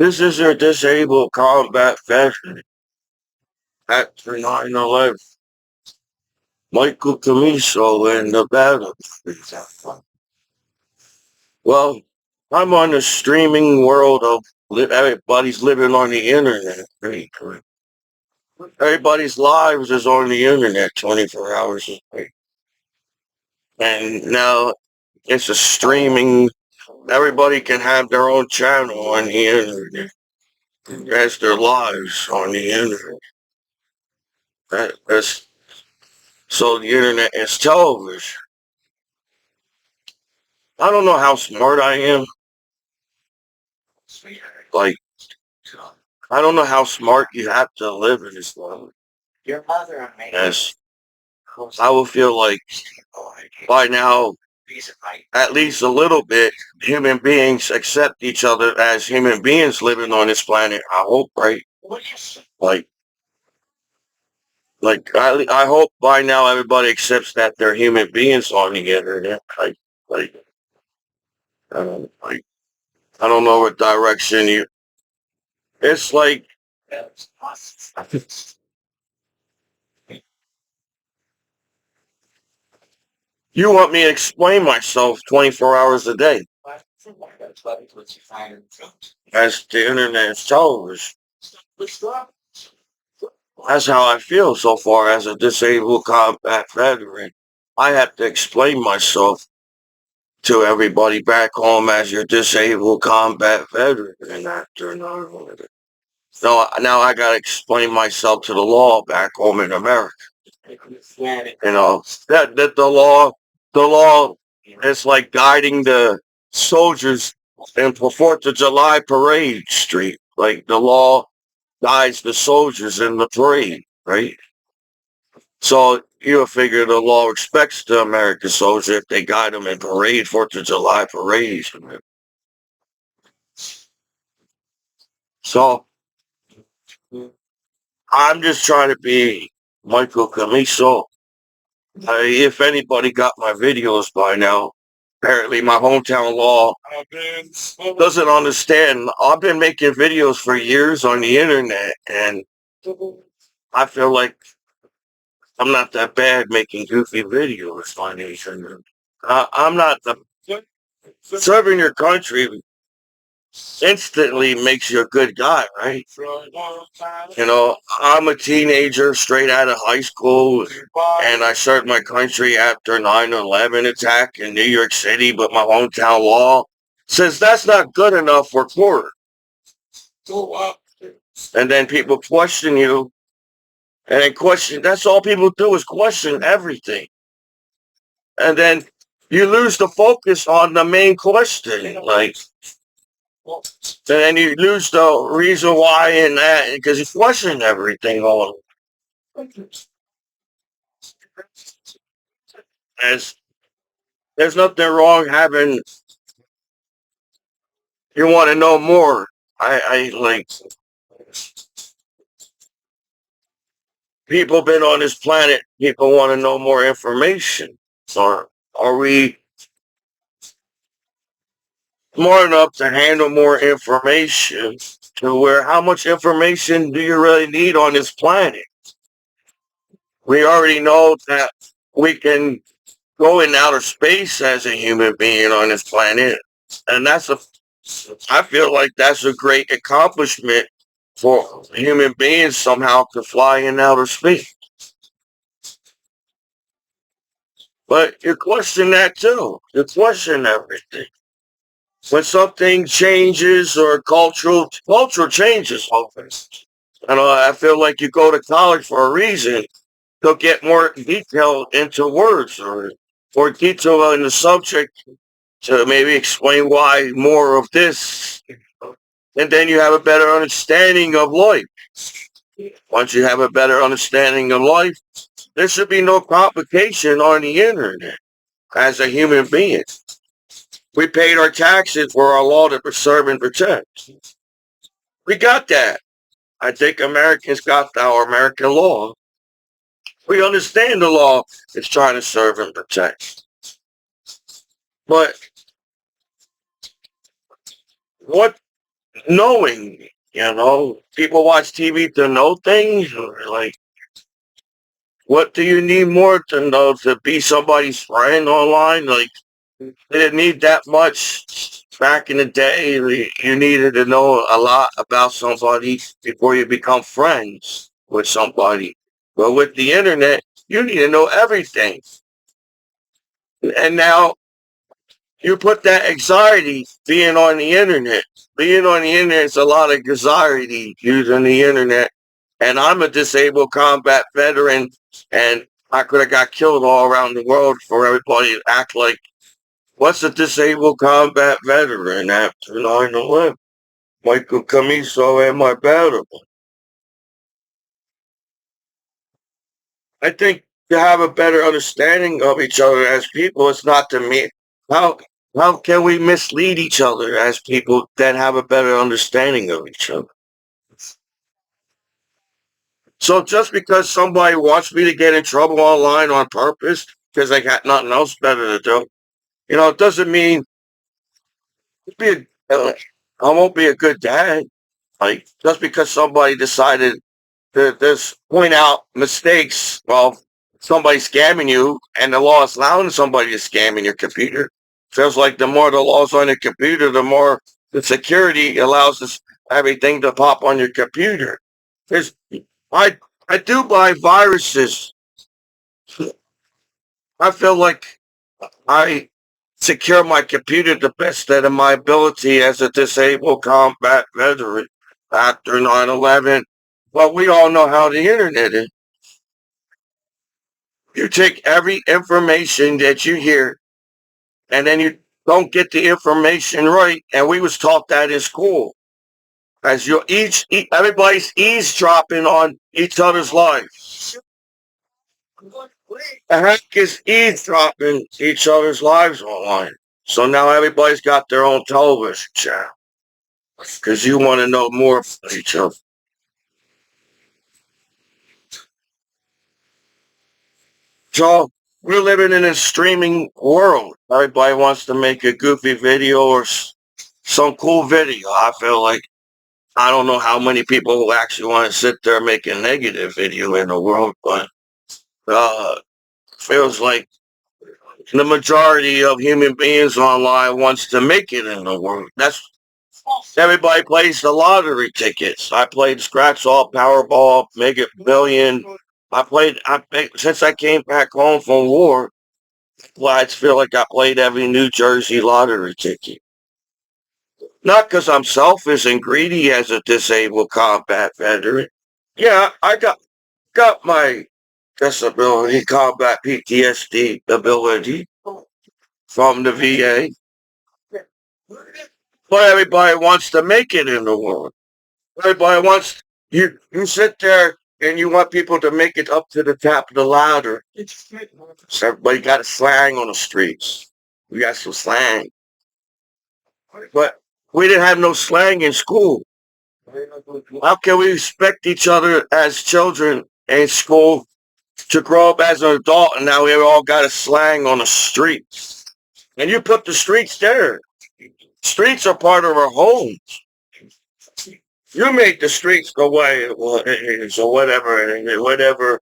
This is your disabled combat veteran at 9/11. Michael Commiso in the battle. Well, I'm on the streaming world of everybody's living on the internet. Everybody's lives is on the internet 24 hours a day. And now it's a streaming, everybody can have their own channel on the internet. That's their lives on the internet. That's so the internet is television. I don't know how smart I am. Like, I don't know how smart you have to live in this world. Yes, I will feel like by now, at least a little bit, human beings accept each other as human beings living on this planet. I hope, right? Like, I hope by now everybody accepts that they're human beings on the internet. Like, like, I don't know what direction you. It's like you want me to explain myself 24 hours a day as the internet is television. That's how I feel so far as a disabled combat veteran. I have to explain myself to everybody back home as your disabled combat veteran and after 9/11. So now I gotta explain myself to the law back home in America. You know that the law is like guiding the soldiers in for Fourth of July parade street. Like the law guides the soldiers in the parade, right? So you figure the law respects the American soldier if they guide them in parade, Fourth of July parades. So I'm just trying to be Michael Commiso. If anybody got my videos by now, apparently my hometown law doesn't understand. I've been making videos for years on the internet, and I feel like I'm not that bad making goofy videos on the internet. I'm not the serving your country instantly makes you a good guy, right? You know, I'm a teenager straight out of high school, and I served my country after 9/11 attack in New York City, but my hometown law says that's not good enough for court. And then people question you, and then question, that's all people do is question everything. And then you lose the focus on the main question. Like, and then you lose the reason why in that because you question everything all as there's nothing wrong having you want to know more. I like people been on this planet, people want to know more information. So are we smart enough to handle more information to where how much information do you really need on this planet? We already know that we can go in outer space as a human being on this planet. And I feel like that's a great accomplishment for human beings somehow to fly in outer space. But you question that too. You question everything. When something changes or cultural changes often. I feel like you go to college for a reason to get more detail into words or detail in the subject to maybe explain why more of this. And then you have a better understanding of life. Once you have a better understanding of life, there should be no complication on the internet as a human being. We paid our taxes for our law to preserve and protect. We got that. I think Americans got our American law. We understand the law is trying to serve and protect. But what knowing. People watch TV to know things. Or like, what do you need more to know to be somebody's friend online? Like, they didn't need that much back in the day. You needed to know a lot about somebody before you become friends with somebody. But with the internet, you need to know everything. And now you put that anxiety being on the internet. Being on the internet is a lot of anxiety using the internet. And I'm a disabled combat veteran, and I could have got killed all around the world for everybody to act like, what's a disabled combat veteran after 9/11? Michael Commiso and my battle. I think to have a better understanding of each other as people, it's not to me. How how can we mislead each other as people that have a better understanding of each other? So just because somebody wants me to get in trouble online on purpose because they got nothing else better to do, it doesn't mean be I won't be a good dad. Like just because somebody decided to just point out mistakes. Well, somebody's scamming you, and the law is allowing somebody to scam in your computer. Feels like the more the laws on your computer, the more the security allows us everything to pop on your computer. There's, I I do buy viruses. I feel like I secure my computer the best out of my ability as a disabled combat veteran after 9/11. But we all know how the internet is. You take every information that you hear, and then you don't get the information right. And we was taught that in school, as everybody's eavesdropping on each other's lives. The heck is eavesdropping each other's lives online. So now everybody's got their own television channel because you want to know more about each other. So we're living in a streaming world. Everybody wants to make a goofy video or some cool video. I feel like I don't know how many people who actually want to sit there and make a negative video in the world, but uh, feels like the majority of human beings online wants to make it in the world. That's everybody plays the lottery tickets. I played Scratch All, Powerball, Mega Million. Since I came back home from war. Well, I feel like I played every New Jersey lottery ticket. Not because I'm selfish and greedy as a disabled combat veteran. Yeah, I got my disability, combat PTSD ability from the VA. But everybody wants to make it in the world. Everybody wants you sit there and you want people to make it up to the top of the ladder. So everybody got a slang on the streets. We got some slang. But we didn't have no slang in school. How can we expect each other as children in school to grow up as an adult and now we all got a slang on the streets? And you put the streets there. Streets are part of our homes. You make the streets go away, so whatever.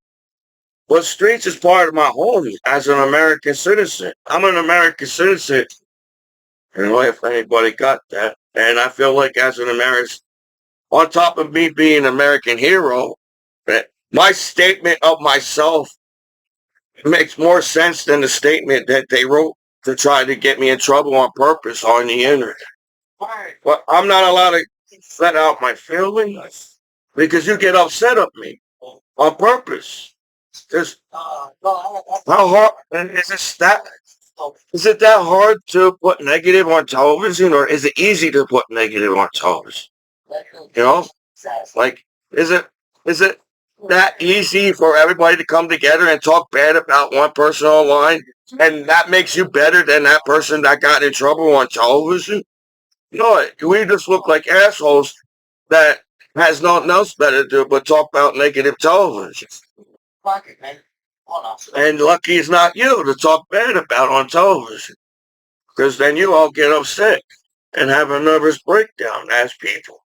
But streets is part of my home as an American citizen. I'm an American citizen. I don't know if anybody got that. And I feel like as an American, on top of me being an American hero, my statement of myself makes more sense than the statement that they wrote to try to get me in trouble on purpose on the internet. But I'm not allowed to let out my feelings because you get upset at me on purpose. Just how hard is it that hard to put negative on television, or is it easy to put negative on television? You know, like is it that easy for everybody to come together and talk bad about one person online, and that makes you better than that person that got in trouble on television? No, we just look like assholes that has nothing else better to do but talk about negative television. And lucky it's not you to talk bad about on television, because then you all get upset. and have a nervous breakdown as people.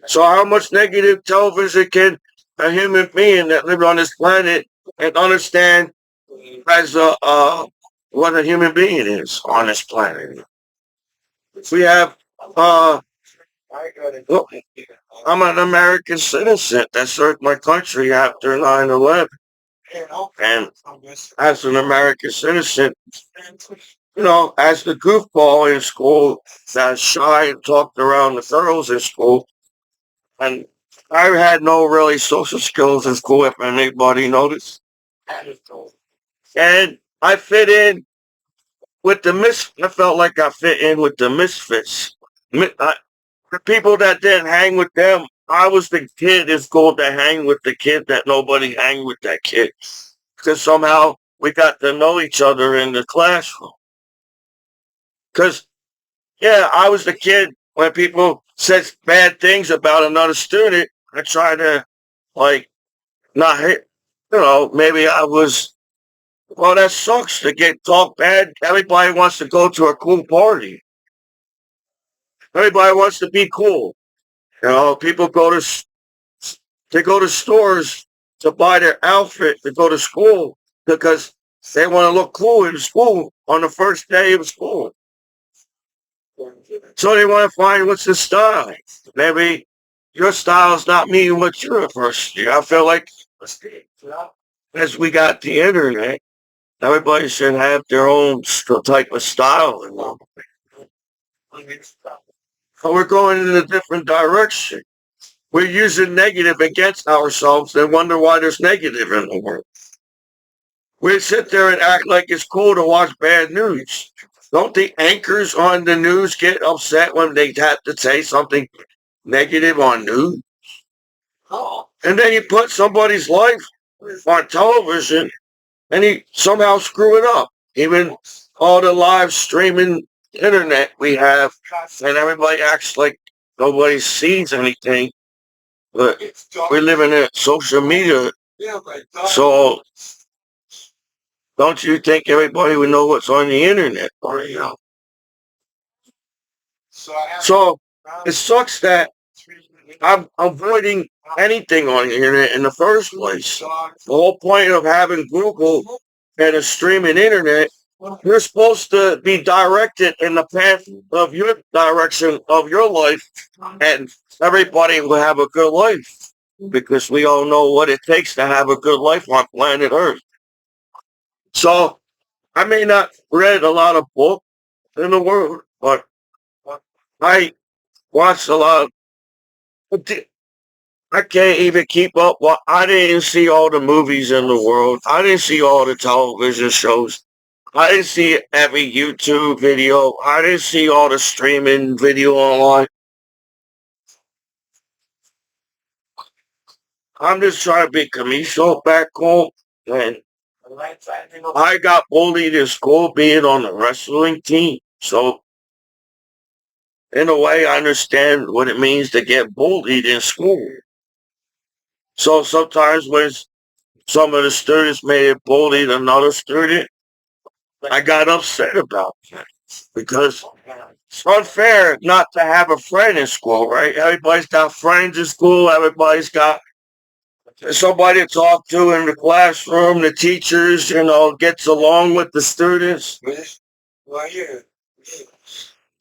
So how much negative television can a human being that lived on this planet and understand as what a human being is on this planet? We have uh look, I'm an American citizen that served my country after 9/11, and as an American citizen, as the goofball in school, that shy and talked around the girls in school, and I had no really social skills in school if anybody noticed. And I fit in with I felt like I fit in with the misfits. The people that didn't hang with them, I was the kid in school that hang with the kid that nobody hang with that kid. Because somehow we got to know each other in the classroom. Because, yeah, I was the kid when people said bad things about another student. I tried to, like, not hit, maybe I was, well, that sucks to get talked bad. Everybody wants to go to a cool party. Everybody wants to be cool. People they go to stores to buy their outfit to go to school because they want to look cool in school on the first day of school. So they want to find what's the style. Maybe your style is not meeting what you're first year. I feel like as we got the internet, everybody should have their own type of style. So we're going in a different direction. We're using negative against ourselves and wonder why there's negative in the world. We sit there and act like it's cool to watch bad news. Don't the anchors on the news get upset when they have to say something negative on news? And then you put somebody's life on television and you somehow screw it up. Even all the live streaming internet we have, and everybody acts like nobody sees anything. But we live in a social media, so don't you think everybody would know what's on the internet? So it sucks that I'm avoiding anything on the internet in the first place. The whole point of having Google and a streaming internet, you're supposed to be directed in the path of your direction of your life, and everybody will have a good life because we all know what it takes to have a good life on planet Earth. So I may not read a lot of books in the world, but I watched a lot of. I can't even keep up. Well, I didn't see all the movies in the world. I didn't see all the television shows. I didn't see every YouTube video. I didn't see all the streaming video online. I'm just trying to be Commiso back home. And I got bullied in school being on the wrestling team. So, in a way, I understand what it means to get bullied in school. So, sometimes when some of the students may have bullied another student, I got upset about that because it's unfair not to have a friend in school, right? Everybody's got friends in school. Everybody's got somebody to talk to in the classroom. The teachers, gets along with the students.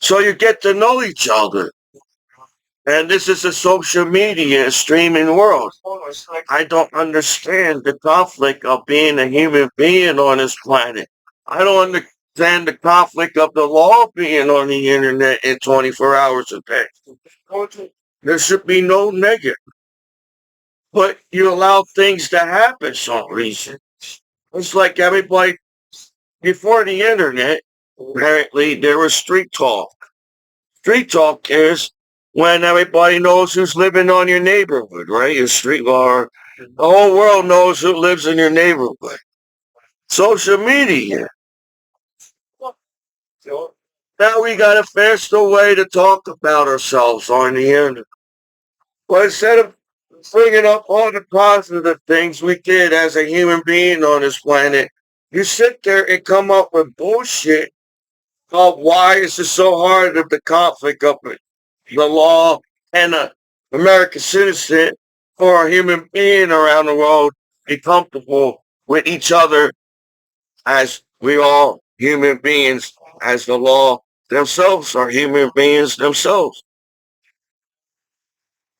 So you get to know each other. And this is a social media streaming world. I don't understand the conflict of being a human being on this planet. I don't understand the conflict of the law being on the internet in 24 hours a day. There should be no negative. But you allow things to happen for some reason. It's like everybody, before the internet, apparently there was street talk. Street talk is when everybody knows who's living on your neighborhood, right? Your street or the whole world knows who lives in your neighborhood. Social media. Now we got a faster way to talk about ourselves on the internet. But instead of bringing up all the positive things we did as a human being on this planet, you sit there and come up with bullshit Why is it so hard of the conflict of it? The law and an American citizen or a human being around the world be comfortable with each other as we all human beings, as the law themselves are human beings themselves.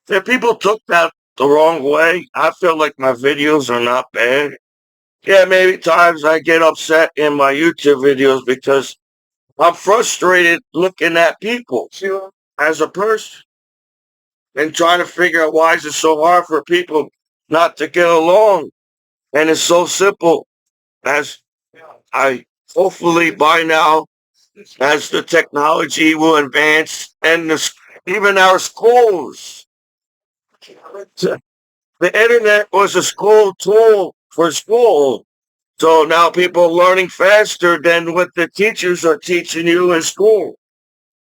If people took that the wrong way, I feel like my videos are not bad. Yeah, maybe times I get upset in my YouTube videos because I'm frustrated looking at people as a person and trying to figure out why is it so hard for people not to get along. And it's so simple as I hopefully by now, as the technology will advance and even our schools. The internet was a school tool for school. So now people are learning faster than what the teachers are teaching you in school.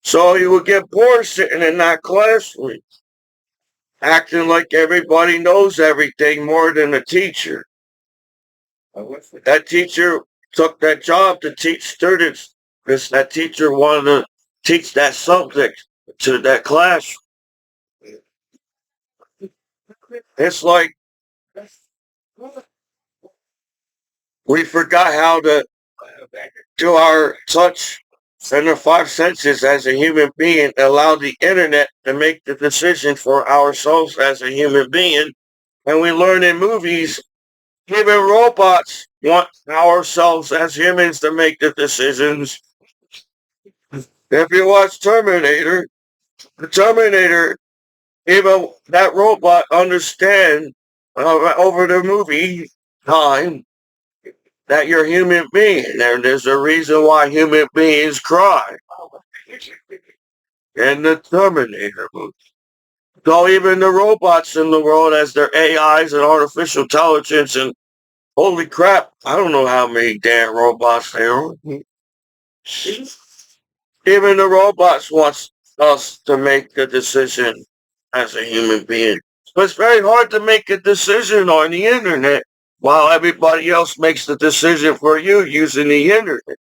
So you will get bored sitting in that classroom, acting like everybody knows everything more than the teacher. That teacher took that job to teach students because that teacher wanted to teach that subject to that class. It's like we forgot how to do our touch and the five senses as a human being, allow the internet to make the decision for ourselves as a human being. And we learn in movies, even robots want ourselves as humans to make the decisions. If you watch Terminator, the Terminator, even that robot understand over the movie time that you're a human being, and there's a reason why human beings cry in the Terminator movie. So even the robots in the world, as their AIs and artificial intelligence, and holy crap, I don't know how many damn robots there are. Even the robots wants us to make the decision as a human being. But it's very hard to make a decision on the internet while everybody else makes the decision for you using the internet.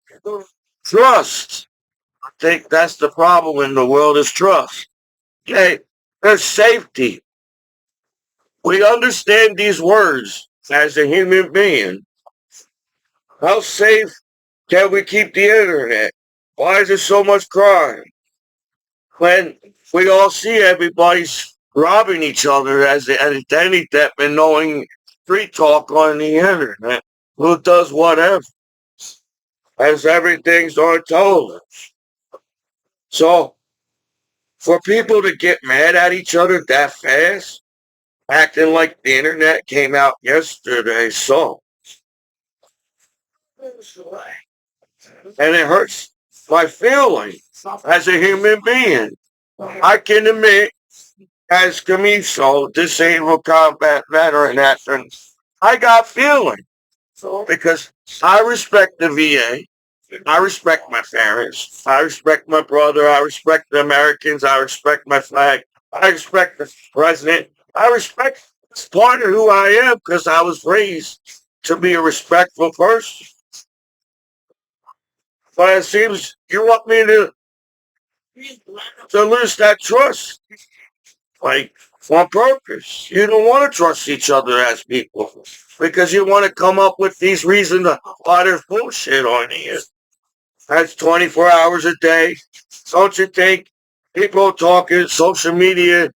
Trust. I think that's the problem in the world is trust. Okay, there's safety. We understand these words as a human being. How safe can we keep the internet? Why is there so much crime? When we all see everybody's robbing each other as the identity theft and knowing street talk on the internet. Who does whatever? As everything's on television. So for people to get mad at each other that fast, acting like the internet came out yesterday, so and it hurts my feelings as a human being. I can admit, as Commiso, disabled combat veteran actor, I got feelings because I respect the VA. I respect my parents. I respect my brother. I respect the Americans. I respect my flag. I respect the president. I respect it's part of who I am because I was raised to be a respectful person. But it seems you want me to lose that trust, like on purpose. You don't want to trust each other as people because you want to come up with these reasons why there's bullshit on here. That's 24 hours a day. Don't you think people talking social media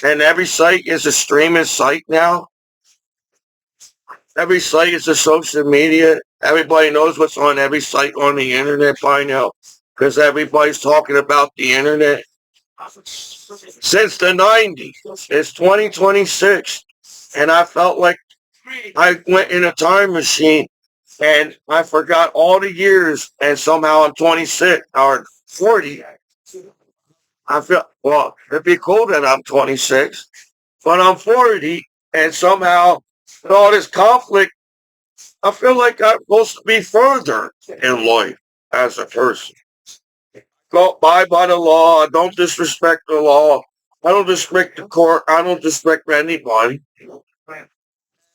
and every site is a streaming site now? Every site is a social media. Everybody knows what's on every site on the internet by now because everybody's talking about the internet. Since the 90s, it's 2026, and I felt like I went in a time machine and I forgot all the years, and somehow I'm 26 or 40. I feel, well, it'd be cool that I'm 26, but I'm 40, and somehow with all this conflict, I feel like I'm supposed to be further in life as a person. Go by the law. I don't disrespect the law. I don't disrespect the court. I don't disrespect anybody. I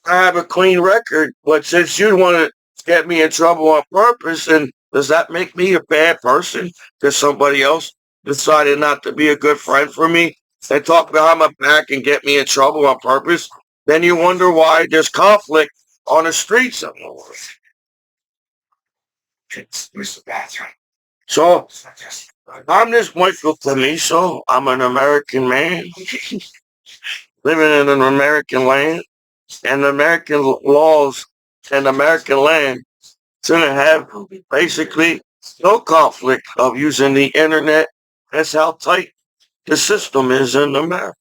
have a clean record, but since you want to get me in trouble on purpose and Does that make me a bad person? Because somebody else decided not to be a good friend for me and talk behind my back and get me in trouble on purpose? Then you wonder why there's conflict on the streets of the world. So I'm this Michael Commiso. I'm an American man living in an American land, and American laws and American land shouldn't have basically no conflict of using the internet. That's how tight the system is in America.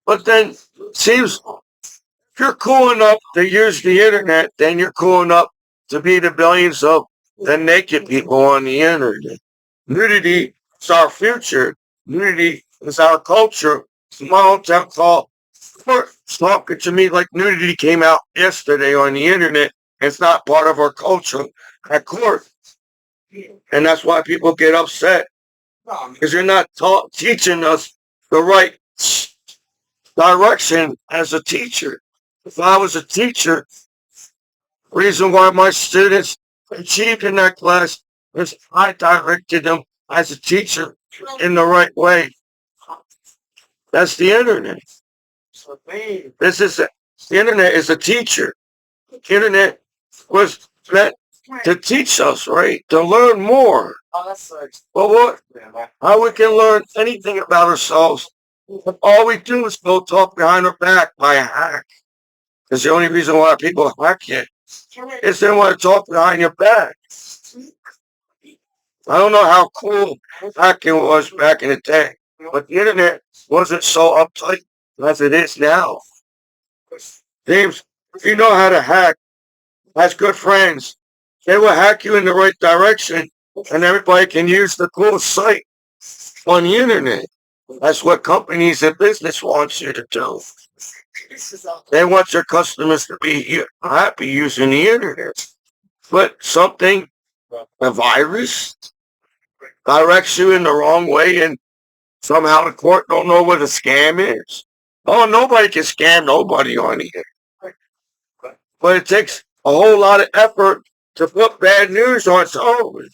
But then seems if you're cool enough to use the internet, then you're cool enough to be the billions of the naked people on the internet. Nudity is our future. Nudity is our culture. My hometown call talking to me like nudity came out yesterday on the internet. It's not part of our culture at court. And that's why people get upset. Because you're not teaching us the right direction as a teacher. If I was a teacher, reason why my students achieved in that class is I directed them as a teacher in the right way. That's the internet. This is the internet is a teacher. The internet was meant to teach us, right? To learn more. Well, what? How we can learn anything about ourselves? All we do is go talk behind our back by a hack. Because the only reason why people hack you is they want to talk behind your back. I don't know how cool hacking was back in the day, but the internet wasn't so uptight as it is now. James, if you know how to hack, has good friends, they will hack you in the right direction, and everybody can use the cool site on the internet. That's what companies and business want you to do. They want your customers to be happy using the internet. But something, a virus, directs you in the wrong way, and somehow the court don't know what a scam is. Oh, nobody can scam nobody on here. But it takes a whole lot of effort to put bad news on television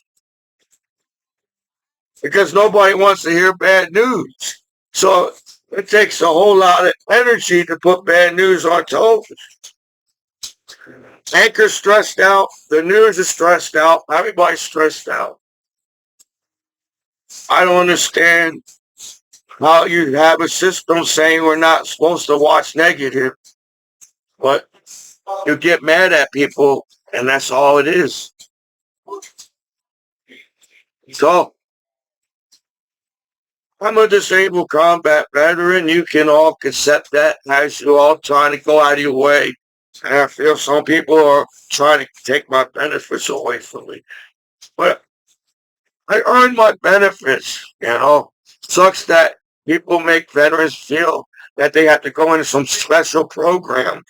because nobody wants to hear bad news. So it takes a whole lot of energy to put bad news on television. Anchor's stressed out. The news is stressed out. Everybody's stressed out. I don't understand how you have a system saying we're not supposed to watch negative, but you get mad at people, and that's all it is. So I'm a disabled combat veteran. You can all accept that as you all trying to go out of your way. And I feel some people are trying to take my benefits away from me. But I earned my benefits, you know. Sucks that people make veterans feel that they have to go into some special program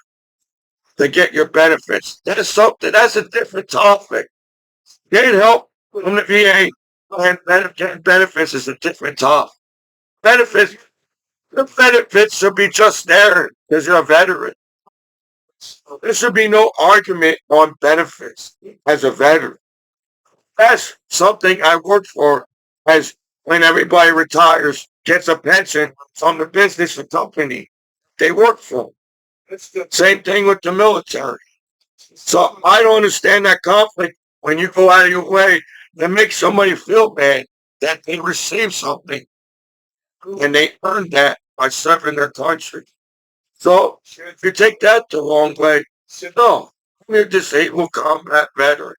to get your benefits. That's something, that's a different topic. Getting help from the VA and getting benefits is a different topic. Benefits, the benefits should be just there because you're a veteran. There should be no argument on benefits as a veteran. That's something I worked for as when everybody retires, gets a pension from the business or company they work for. Same thing with the military. So I don't understand that conflict when you go out of your way to make somebody feel bad that they receive something and they earned that by serving their country. So if you take that the wrong way, no, we're disabled combat veteran.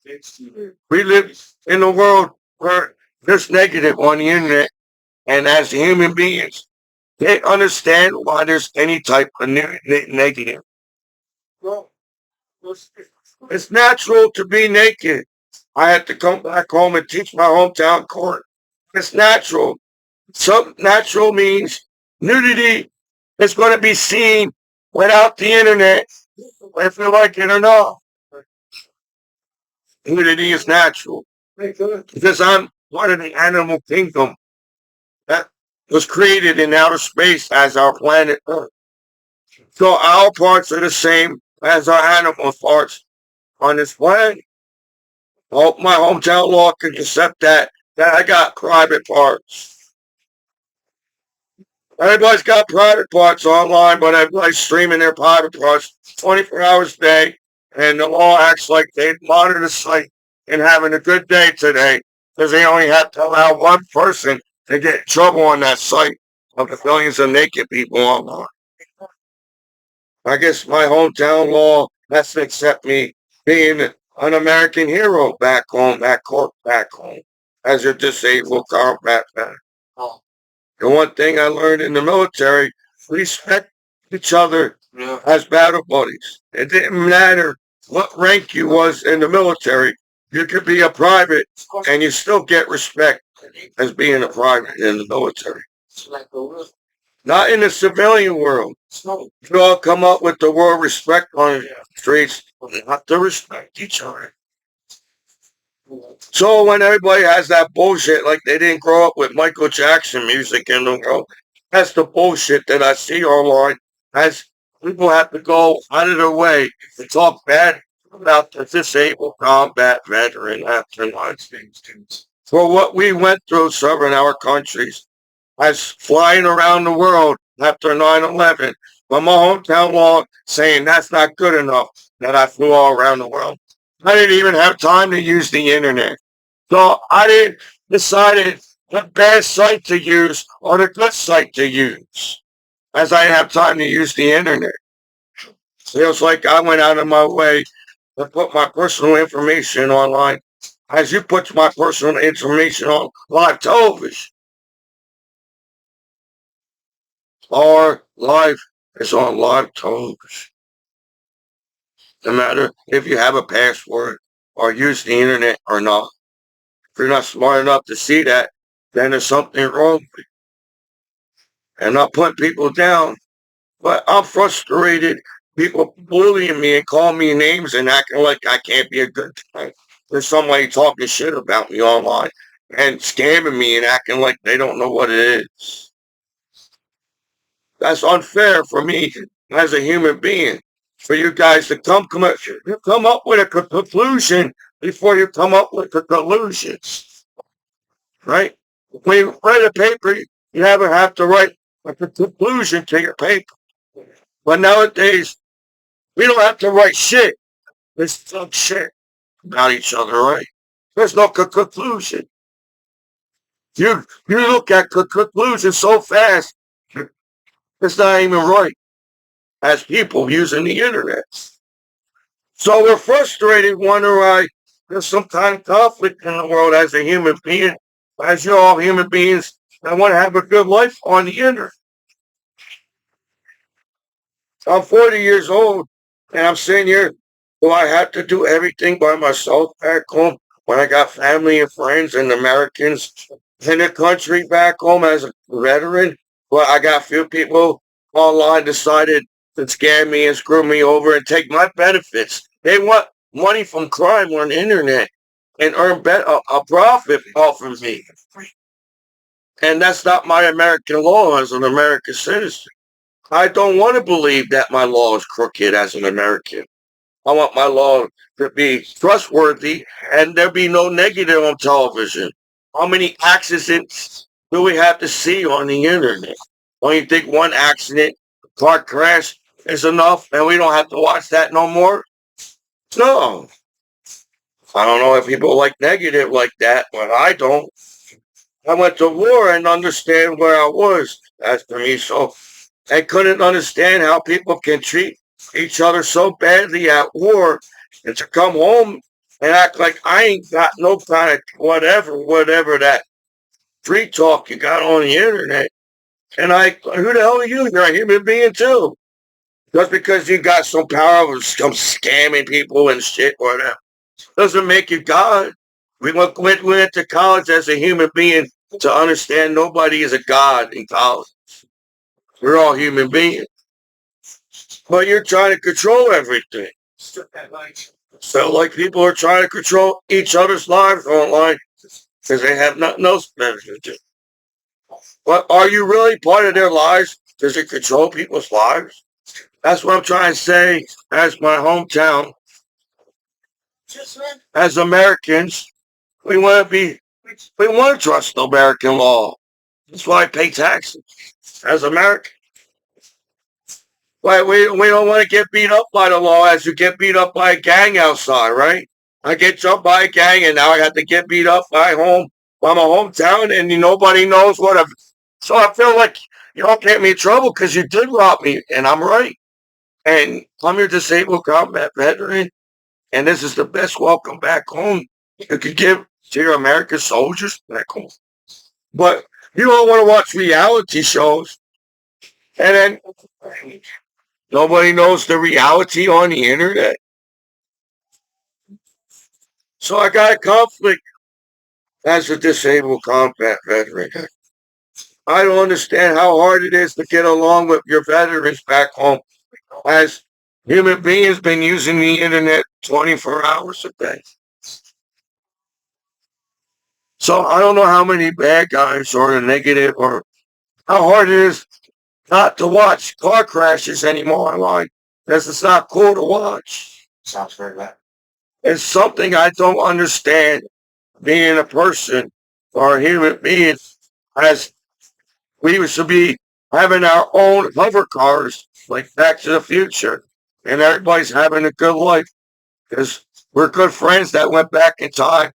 We live in a world where there's negative on the internet, and as human beings, they understand why there's any type of negative. It's natural to be naked. I had to come back home and teach my hometown court. It's natural. Some natural means nudity is going to be seen without the internet, if you like it or not. Nudity is natural because I'm part of the animal kingdom that was created in outer space as our planet Earth. So our parts are the same as our animal parts on this planet. Hope my hometown law can accept that I got private parts. Everybody's got private parts online, but everybody's streaming their private parts 24 hours a day, and the law acts like they monitor the site and having a good day today because they only have to allow one person to get in trouble on that site of the billions of naked people online. I guess my hometown law has to accept me being an American hero back home, back home, as a disabled combat vet. The one thing I learned in the military, respect each other as battle buddies. It didn't matter what rank you was in the military. You could be a private and you still get respect as being a private in the military. Not in the civilian world. You all come up with the word respect on the streets. You have to respect each other. So when everybody has that bullshit, like they didn't grow up with Michael Jackson music in the world, that's the bullshit that I see online. As people have to go out of their way to talk bad about the disabled combat veteran after 9/11. For what we went through serving our countries, as flying around the world after 9/11, but my hometown law saying that's not good enough that I flew all around the world. I didn't even have time to use the internet. So I didn't decided the bad site to use or the good site to use, as I didn't have time to use the internet. Feels like I went out of my way to put my personal information online, as you put my personal information on live television. Our life is on live television. No matter if you have a password or use the internet or not. If you're not smart enough to see that, then there's something wrong. And not putting people down. But I'm frustrated. People bullying me and calling me names and acting like I can't be a good guy. There's somebody talking shit about me online and scamming me and acting like they don't know what it is. That's unfair for me as a human being. For you guys to come up with a conclusion before you come up with a conclusion, right? When you write a paper, you never have to write a conclusion to your paper. But nowadays, we don't have to write shit. Let's talk shit about each other, right? There's no conclusion. You look at conclusion so fast, it's not even right as people using the internet. So we're frustrated, wonder why there's some kind of conflict in the world as a human being, as you're all human beings that want to have a good life on the internet. I'm 40 years old and I'm sitting here. Do I have to do everything by myself back home when I got family and friends and Americans in the country back home as a veteran? Well, I got a few people online decided to scam me and screw me over and take my benefits. They want money from crime on the internet and earn a profit off of me. And that's not my American law as an American citizen. I don't want to believe that my law is crooked as an American. I want my law to be trustworthy and there be no negative on television. How many accidents do we have to see on the internet? Don't you think one accident, car crash, is enough and we don't have to watch that no more? No. I don't know if people like negative like that, but I don't. I went to war and understand where I was as Commiso. I couldn't understand how people can treat each other so badly at war and to come home and act like I ain't got no kind of whatever that free talk you got on the internet. And who the hell are you? You're a human being too. Just because you got some power of some scamming people and shit, whatever, doesn't make you God. We went to college as a human being to understand nobody is a God in college. We're all human beings. But you're trying to control everything. So, like, people are trying to control each other's lives online because they have nothing else better to do. But are you really part of their lives? Does it control people's lives? That's what I'm trying to say as my hometown As Americans, we want to be, we want to trust American law. That's why I pay taxes. As Americans, why we don't want to get beat up by the law as you get beat up by a gang outside, right? I get jumped by a gang and now I have to get beat up by my hometown and nobody knows what I've. So I feel like you don't get me in trouble because you did rob me and I'm right. And I'm your disabled combat veteran and this is the best welcome back home you could give to your American soldiers back home. But you don't want to watch reality shows and then nobody knows the reality on the internet. So I got a conflict as a disabled combat veteran. I don't understand how hard it is to get along with your veterans back home as human beings been using the internet 24 hours a day. So I don't know how many bad guys or the negative or how hard it is not to watch car crashes anymore online because it's not cool to watch. Sounds very bad. It's something I don't understand being a person or a human being as we should be having our own hover cars like Back to the Future and everybody's having a good life because we're good friends that went back in time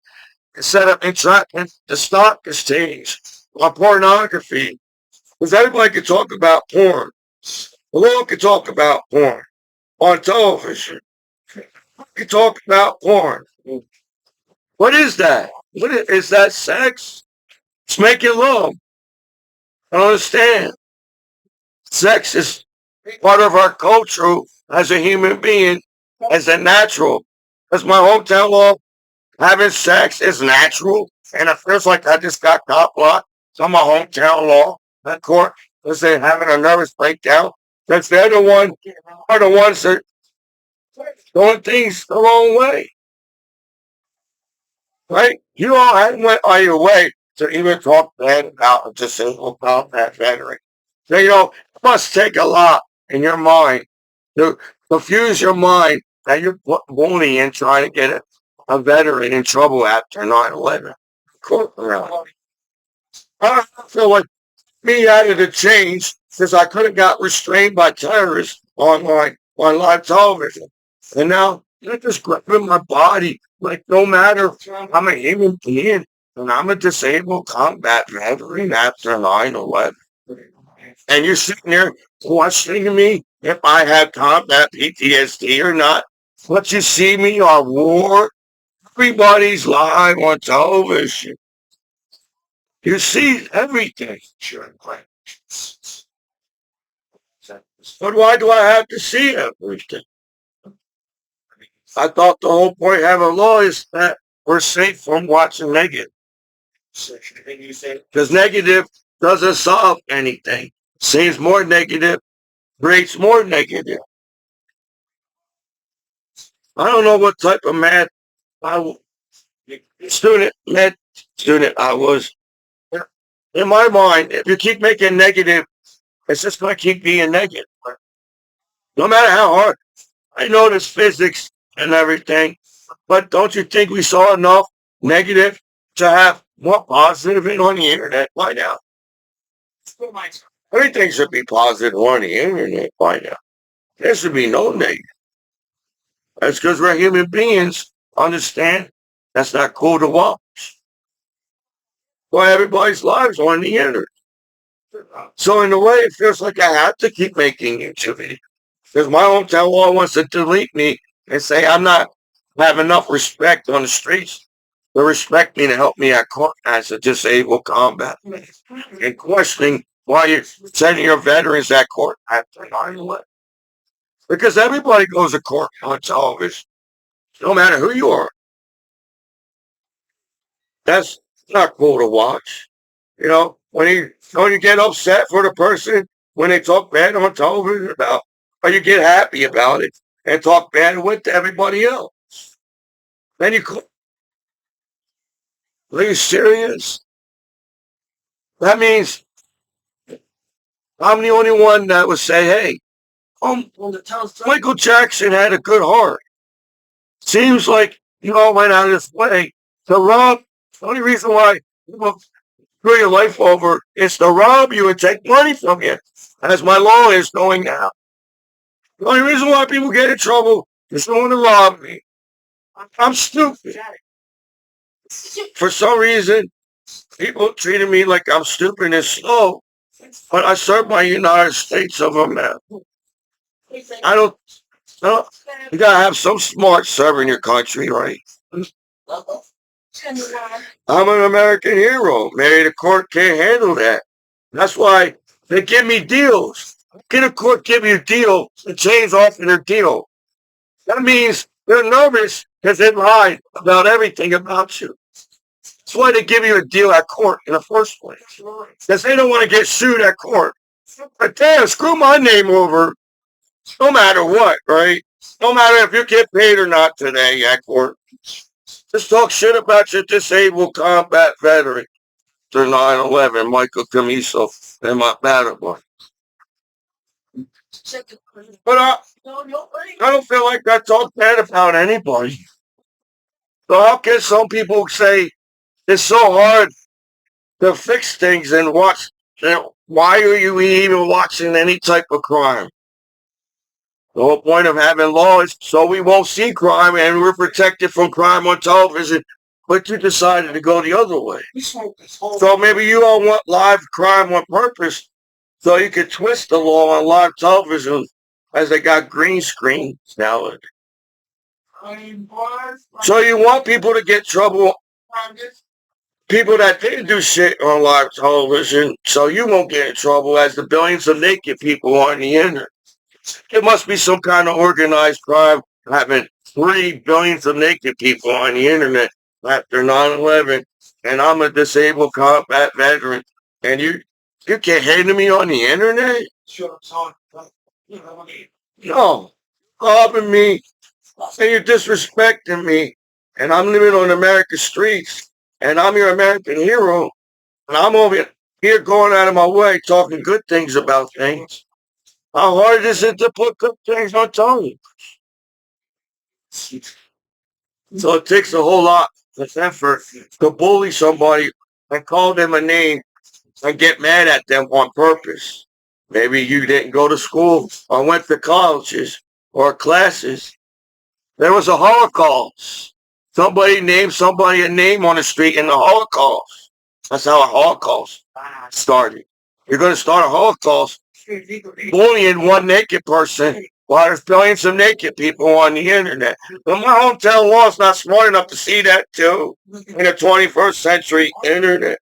and set up entrapment the stock exchange on pornography because everybody can talk about porn. The law can talk about porn on television. Can talk about porn. What is that? Is that sex? It's making love. I don't understand. Sex is part of our culture as a human being, as a natural. As my hometown law, having sex is natural. And it feels like I just got cop blocked on my hometown law. That court was they having a nervous breakdown. Because they're the one are the ones that doing things the wrong way. Right? You all hadn't went on your way to even talk bad about a disabled combat veteran. So, it must take a lot in your mind to confuse your mind that you're bullying trying to get a veteran in trouble after 9/11. I feel like me added a change because I could have got restrained by terrorists on live television. And now they're just grabbing my body. Like no matter I'm a human being and I'm a disabled combat veteran after 9/11. And you're sitting there questioning me if I have combat PTSD or not. But you see me on war. Everybody's live on television. You see everything. But why do I have to see everything? I thought the whole point of having a law is that we're safe from watching negative. Because negative doesn't solve anything. Seems more negative, creates more negative. I don't know what type of I, med student I was. In my mind, if you keep making negative, it's just going to keep being negative. No matter how hard. I know there's physics and everything, but don't you think we saw enough negative to have more positive in on the internet by now? Everything should be positive on the internet by now. There should be no negative. That's because we're human beings. Understand? That's not cool to watch. Why everybody's lives on the internet. So in a way, it feels like I have to keep making YouTube videos because my hometown law wants to delete me and say I'm not have enough respect on the streets to respect me to help me at court as a disabled combat and questioning why you're sending your veterans at court after 9/11. Because everybody goes to court on television, no matter who you are. That's not cool to watch. When you get upset for the person when they talk bad on television about, or you get happy about it and talk bad with everybody else. Then are you serious? That means I'm the only one that would say, hey, Michael Jackson had a good heart. Seems like You all went out of this way to rob. The only reason why people screw your life over is to rob you and take money from you, as my law is going now. The only reason why people get in trouble is someone to rob me. I'm stupid. For some reason, people treated me like I'm stupid and slow, but I serve my United States of America. I don't know. You gotta have some smart serving your country, right? I'm an American hero. Maybe the court can't handle that. That's why they give me deals. Can a court give you a deal to change off of their deal? That means they're nervous because they lied about everything about you. That's why they give you a deal at court in the first place. Because they don't want to get sued at court. But damn, screw my name over no matter what, right? No matter if you get paid or not today at court. Just talk shit about your disabled combat veteran. After 9/11, Michael Commiso and my battle boy. But I don't feel like I talk bad about anybody. So how can some people say it's so hard to fix things and watch? Why are you even watching any type of crime? The whole point of having law is so we won't see crime and we're protected from crime on television. But you decided to go the other way. So maybe you don't want live crime on purpose, so you can twist the law on live television as they got green screens now. So you want people to get trouble, people that didn't do shit on live television, so you won't get in trouble as the billions of naked people on the internet. It must be some kind of organized crime having 3 billions of naked people on the internet after 9/11, and I'm a disabled combat veteran, and you can't handle me on the internet? No, robbing me, and you're disrespecting me, and I'm living on America's streets, and I'm your American hero, and I'm over here going out of my way talking good things about things. How hard is it to put good things on television? So it takes a whole lot of effort to bully somebody and call them a name and get mad at them on purpose. Maybe you didn't go to school or went to colleges or classes. There was a Holocaust. Somebody named somebody a name on the street in the Holocaust. That's how a Holocaust started. You're going to start a Holocaust bullying one naked person while there's billions of naked people on the internet. But my hometown law is not smart enough to see that too in the 21st century internet.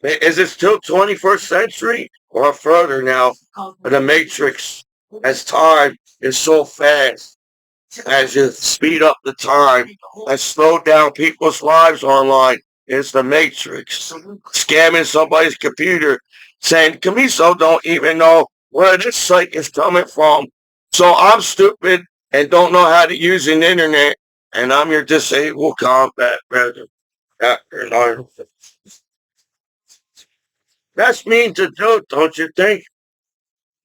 Is it still 21st century or further now? The matrix, as time is so fast, as you speed up the time and slow down people's lives online, it's the matrix. Scamming somebody's computer, saying Commiso don't even know where this site is coming from. So I'm stupid and don't know how to use an internet, and I'm your disabled combat veteran. That's mean to do, don't you think?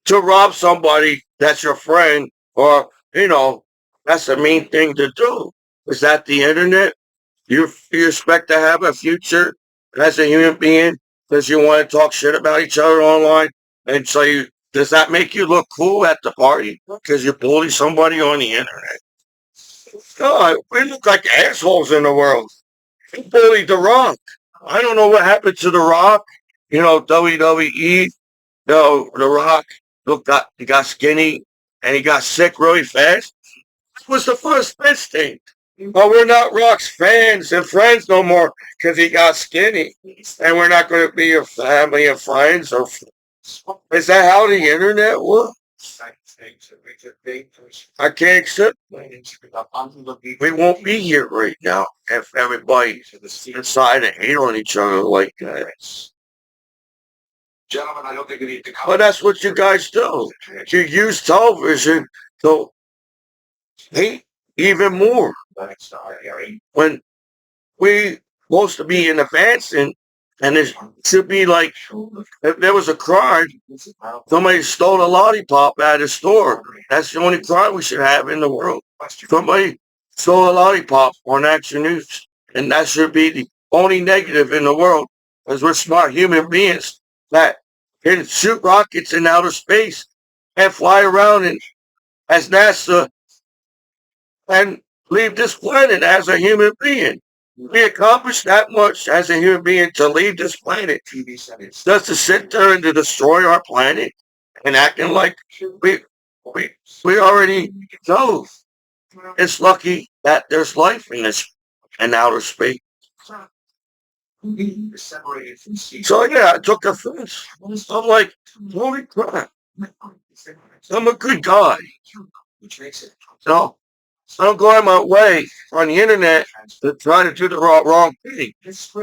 To rob somebody that's your friend, or, that's a mean thing to do. Is that the internet? You expect to have a future as a human being because you want to talk shit about each other online? And so does that make you look cool at the party because you bully somebody on the internet? God, we look like assholes in the world. You bullied The Rock. I don't know what happened to The Rock. WWE. The Rock he got skinny and he got sick really fast. That was the first best thing. But we're not Rock's fans and friends no more because he got skinny. And we're not going to be your family and friends. Is that how the internet works? I can't accept. We won't be here right now if everybody decided to hate on each other like that. Gentlemen, I don't think we need to. But that's what you guys do. You use television to hate even more. When we supposed to be in advancing, and it should be like if there was a crime, somebody stole a lollipop at a store. That's the only crime we should have in the world. Somebody stole a lollipop on Action News. And that should be the only negative in the world, because we're smart human beings that can shoot rockets in outer space and fly around and as NASA and leave this planet as a human being. We accomplished that much as a human being to leave this planet. Just to sit there and to destroy our planet and acting like we we we already know. It's lucky that there's life in this in outer space. So yeah, I took offense. I'm like, holy crap! I'm a good guy. So I don't go out my way on the internet to try to do the wrong thing.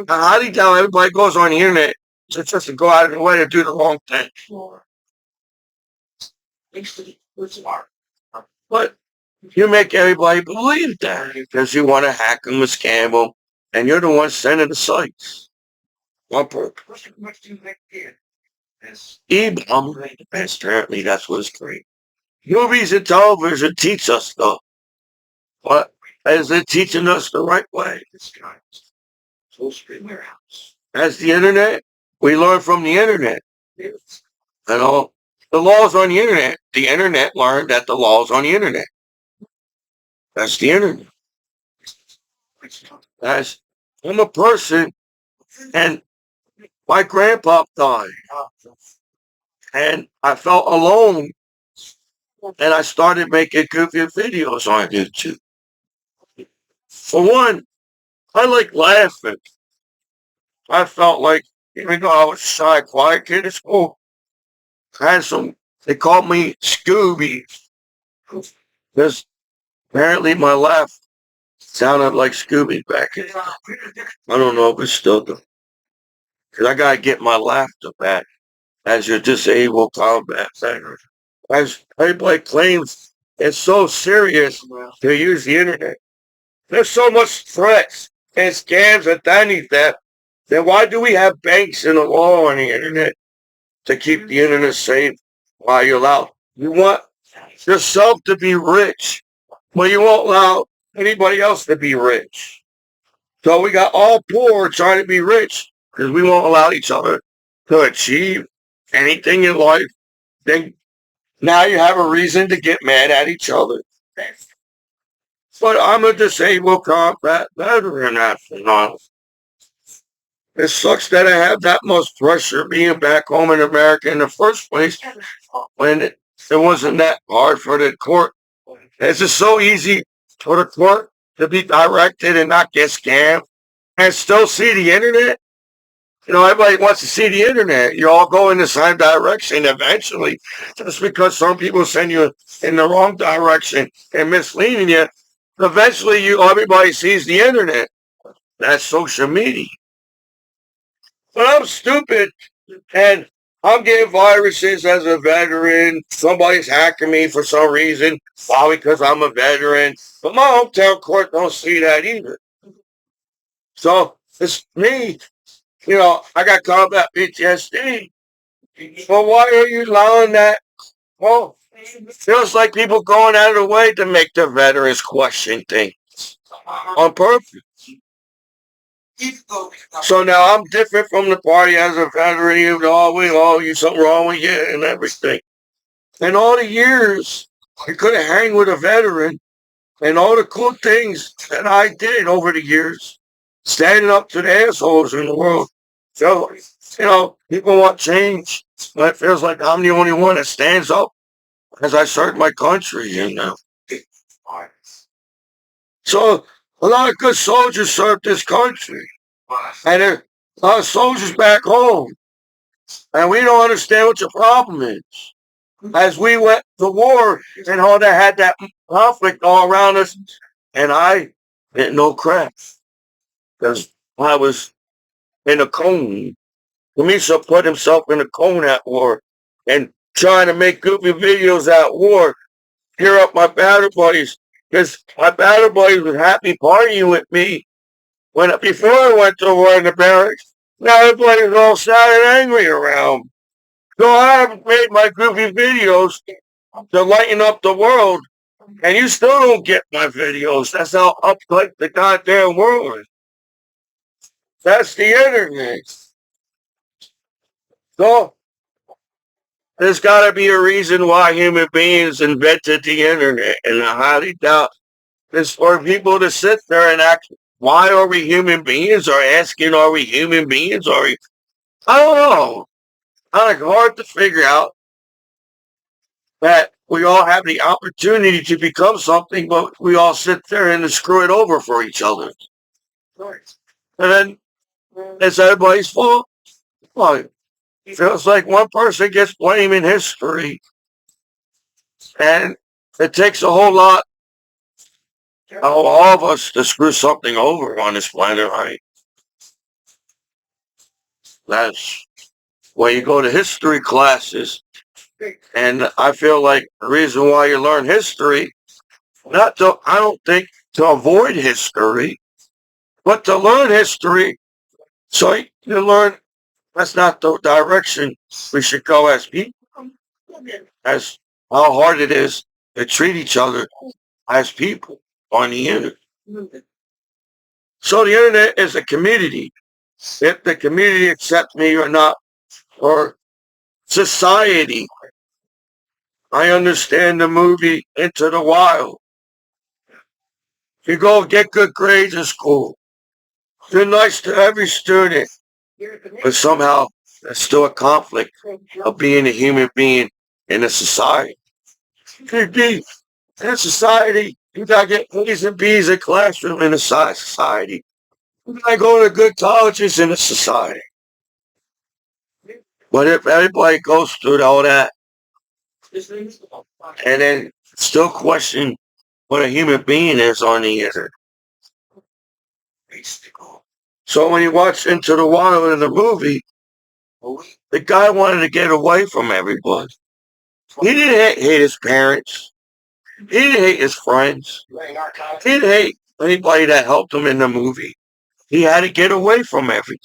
I highly doubt everybody goes on the internet just to go out of their way to do the wrong thing. But you make everybody believe that because you want to hack them and scam them, and you're the one sending the sites. One purpose. E-bomb. Apparently, that's what it's created. Movies and television teach us stuff. What? Is it teaching us the right way? As the internet, we learn from the internet. You know, the laws on the internet. The internet learned that the laws on the internet. That's the internet. That's I'm a person, and my grandpa died, and I felt alone, and I started making goofy videos on YouTube. For one, I like laughing. I felt like, even though I was a shy, quiet kid at school, I had some. They called me Scooby because apparently my laugh sounded like Scooby back then. I don't know if it's still doing. Because I gotta get my laughter back as your disabled combat veteran. As everybody claims, it's so serious to use the internet. There's so much threats and scams and identity theft. Then why do we have banks and a law on the internet to keep the internet safe while you're allowed? You want yourself to be rich, but you won't allow anybody else to be rich. So we got all poor trying to be rich because we won't allow each other to achieve anything in life. Then now you have a reason to get mad at each other. But I'm a disabled combat veteran after all. It sucks that I have that much pressure being back home in America in the first place when it wasn't that hard for the court. It's just so easy for the court to be directed and not get scammed and still see the internet. You know, everybody wants to see the internet. You all go in the same direction eventually. Just because some people send you in the wrong direction and misleading you, eventually everybody sees the internet. That's social media. But I'm stupid and I'm getting viruses as a veteran. Somebody's hacking me for some reason, probably because I'm a veteran. But my hometown court don't see that either. So it's me. You know, I got combat PTSD. Well, why are you allowing that? Well, feels like people going out of the way to make the veterans question things on purpose. So now I'm different from the party as a veteran. You know, you something wrong with you and everything. And all the years I could have hang with a veteran and all the cool things that I did over the years, standing up to the assholes in the world. So, you know, people want change. But it feels like I'm the only one that stands up as I serve my country, you know. So a lot of good soldiers serve this country. And there are a lot of soldiers back home. And we don't understand what your problem is. As we went to war and all that had that conflict all around us, and I didn't know crap because I was in a cone. Commiso put himself in a cone at war and trying to make goofy videos at war, cheer up my battle buddies, because my battle buddies was happy partying with me before I went to war in the barracks. Now everybody's all sad and angry around. So I have made my goofy videos to lighten up the world And you still don't get my videos. That's how uptight the goddamn world is. That's the internet. So there's got to be a reason why human beings invented the internet, and I highly doubt it's for people to sit there and act. Why are we human beings? Or asking, are we human beings? Are we? I don't know. Kind of hard to figure out that we all have the opportunity to become something, but we all sit there and screw it over for each other. And then it's everybody's fault. Well, it feels like one person gets blame in history, and it takes a whole lot of all of us to screw something over on this planet, right? That's when you go to history classes, and I feel like the reason why you learn history, not to, I don't think to avoid history, but to learn history, so you learn that's not the direction we should go as people, as how hard it is to treat each other as people on the internet. So the internet is a community. If the community accepts me or not, or society, I understand the movie Into the Wild. You go get good grades in school. You're nice to every student, but somehow there's still a conflict of being a human being in a society. In a society, you gotta get A's and B's in classroom in a society. You gotta go to good colleges in a society. But if everybody goes through all that and then still question what a human being is on the internet. So when you watch Into the Wild in the movie, the guy wanted to get away from everybody. He didn't hate his parents. He didn't hate his friends. He didn't hate anybody that helped him in the movie. He had to get away from everything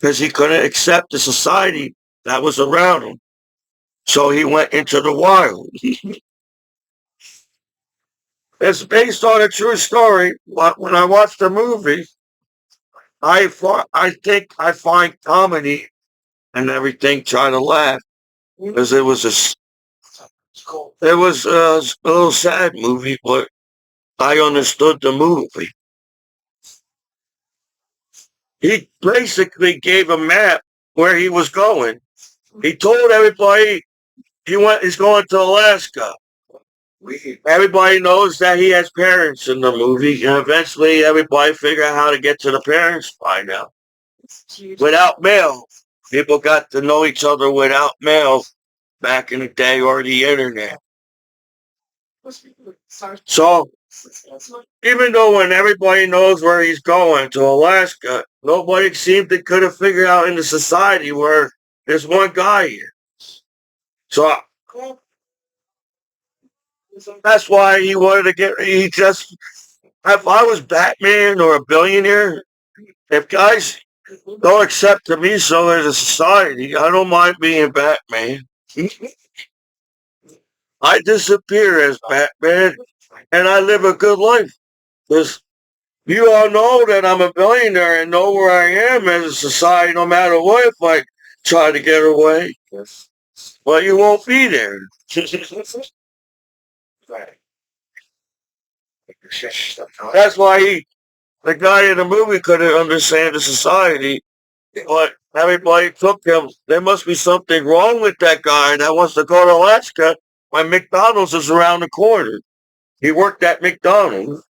because he couldn't accept the society that was around him. So he went into the wild. It's based on a true story. But when I watched the movie, I think I find comedy and everything trying to laugh because it was a little sad movie, but I understood the movie. He basically gave a map where he was going. He told everybody he's going to Alaska. Everybody knows that he has parents in the movie, and eventually everybody figure out how to get to the parents by now. Without mail. People got to know each other without mail back in the day or the internet. So even though when everybody knows where he's going to Alaska, nobody seemed to could have figured out in the society where there's one guy here. So that's why he wanted to get. He just, if I was Batman or a billionaire, if guys don't accept Commiso as a society, I don't mind being Batman. I disappear as Batman and I live a good life. Because you all know that I'm a billionaire and know where I am as a society no matter what if I try to get away. Well, you won't be there. That's why the guy in the movie couldn't understand the society. But everybody took him. There must be something wrong with that guy that wants to go to Alaska when McDonald's is around the corner. He worked at McDonald's.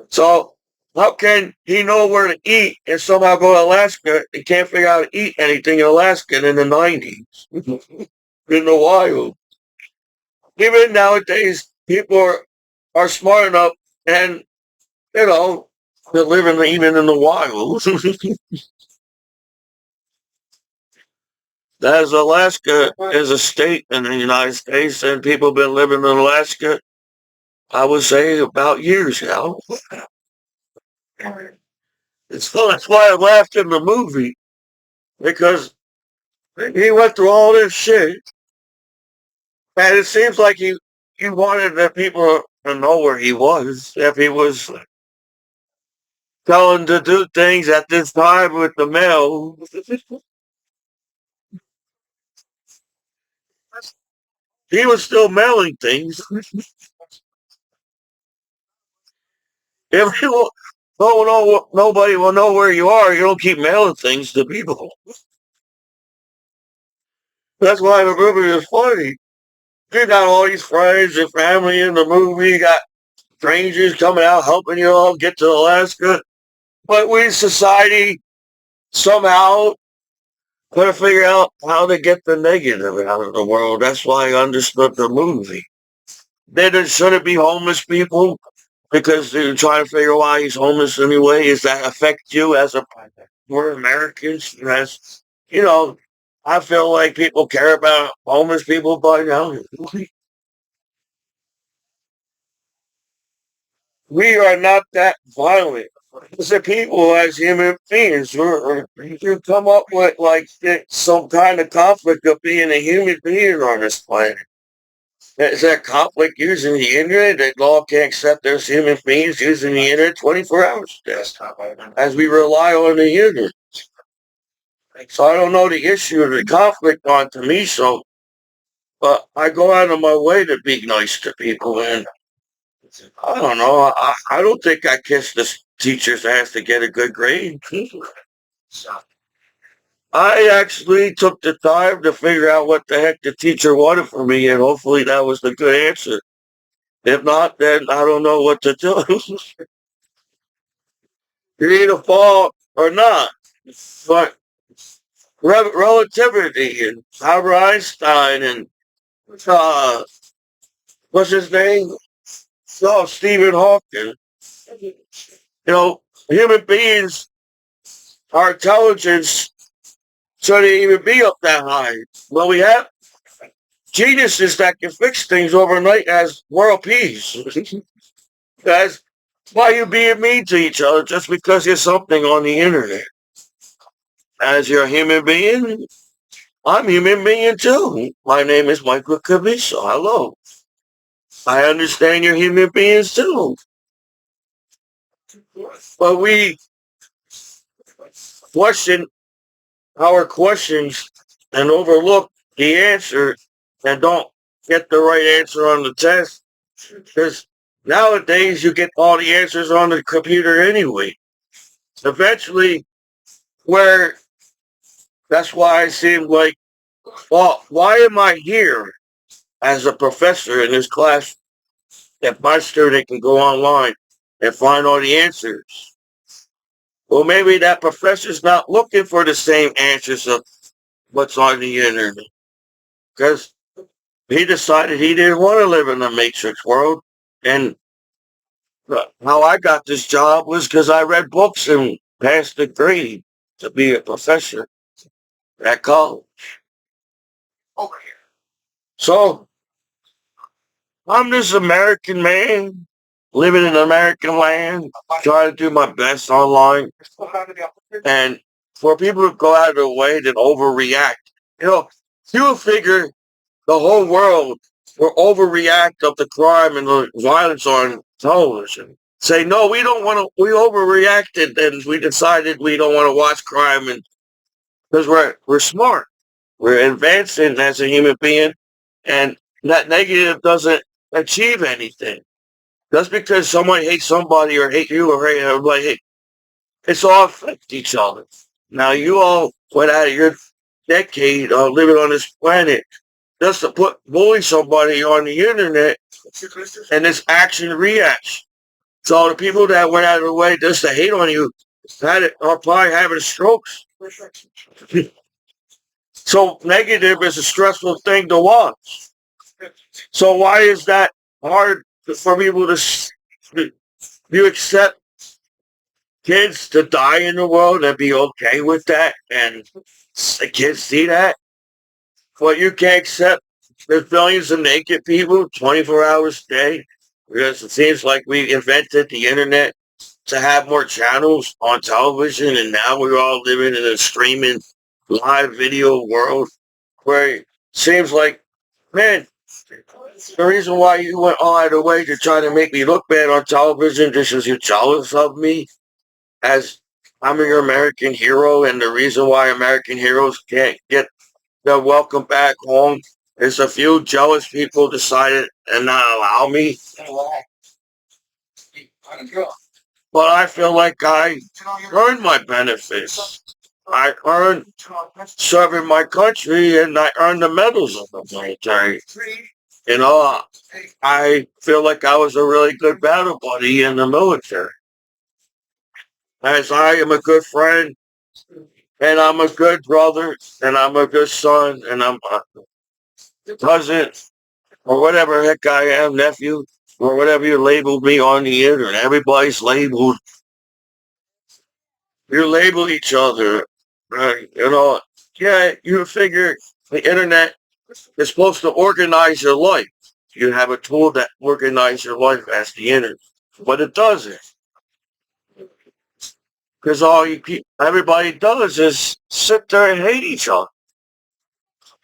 So how can he know where to eat and somehow go to Alaska and can't figure out how to eat anything in Alaska in the 90s? In the wild. Even nowadays, people are smart enough and, they're living even in the wild. As Alaska is a state in the United States, and people have been living in Alaska, I would say, about years now. So that's why I laughed in the movie, because he went through all this shit, and it seems like he wanted the people to know where he was. If he was telling to do things at this time with the mail, he was still mailing things. If you don't know, nobody will know where you are. You don't keep mailing things to people. That's why the movie is funny. You got all these friends and family in the movie. You got strangers coming out helping you all get to Alaska. But we, society, somehow couldn't figure out how to get the negative out of the world. That's why I understood the movie. There shouldn't be homeless people because they're trying to figure out why he's homeless anyway. Does that affect you as a we're Americans? As you know, I feel like people care about homeless people by now. We are not that violent. As a people, as human beings, you come up with like some kind of conflict of being a human being on this planet. Is that conflict using the internet? That law can't accept there's human beings using the internet 24 hours a day, as we rely on the internet. So I don't know the issue of the conflict on Commiso, but I go out of my way to be nice to people, and I don't know. I don't think I kissed this teacher's ass to get a good grade. I actually took the time to figure out what the heck the teacher wanted from me, and hopefully that was the good answer. If not, then I don't know what to do. You either fall or not. But relativity and Albert Einstein and uh, what's his name? Oh, Stephen Hawking. Human beings, our intelligence shouldn't even be up that high. Well, we have geniuses that can fix things overnight as world peace. That's why you being mean to each other just because you're something on the internet. As you're a human being, I'm a human being too. My name is Michael Commiso. Hello. I understand you're human beings too. But we question our questions and overlook the answer and don't get the right answer on the test. Because nowadays you get all the answers on the computer anyway. Eventually, where that's why I seem like, well, why am I here as a professor in this class if my student can go online and find all the answers? Well, maybe that professor's not looking for the same answers of what's on the internet because he decided he didn't want to live in the matrix world. And how I got this job was because I read books and passed the grade to be a professor at college. So I'm this American man living in American land, trying to do my best online. And for people to go out of their way to overreact, you know, you would figure the whole world will overreact of the crime and the violence on television. Say, no, we don't want to, we overreacted and we decided we don't want to watch crime and because we're smart. We're advancing as a human being and that negative doesn't achieve anything. Just because someone hates somebody or hate you or hate everybody, it's all affect each other. Now you all went out of your decade of living on this planet just to put bully somebody on the internet and this action reaction. So the people that went out of their way just to hate on you are probably having strokes. So negative is a stressful thing to watch. So why is that hard for people to you accept kids to die in the world and be okay with that and the kids see that? But you can't accept there's billions of naked people 24 hours a day because it seems like we invented the internet to have more channels on television and now we're all living in a streaming live video world where it seems like, man, The reason why you went all out of the way to try to make me look bad on television just because you're jealous of me, as I'm your American hero, and the reason why American heroes can't get their welcome back home is a few jealous people decided and not allow me. But I feel like I earned my benefits. I earned serving my country, and I earned the medals of the military. You know, I feel like I was a really good battle buddy in the military, as I am a good friend, and I'm a good brother, and I'm a good son, and I'm a cousin, or whatever heck I am, nephew, or whatever you labeled me on the internet. Everybody's labeled. You label each other. Right? Yeah, you figure the internet is supposed to organize your life. You have a tool that organizes your life as the internet. But it doesn't. Because everybody does is sit there and hate each other.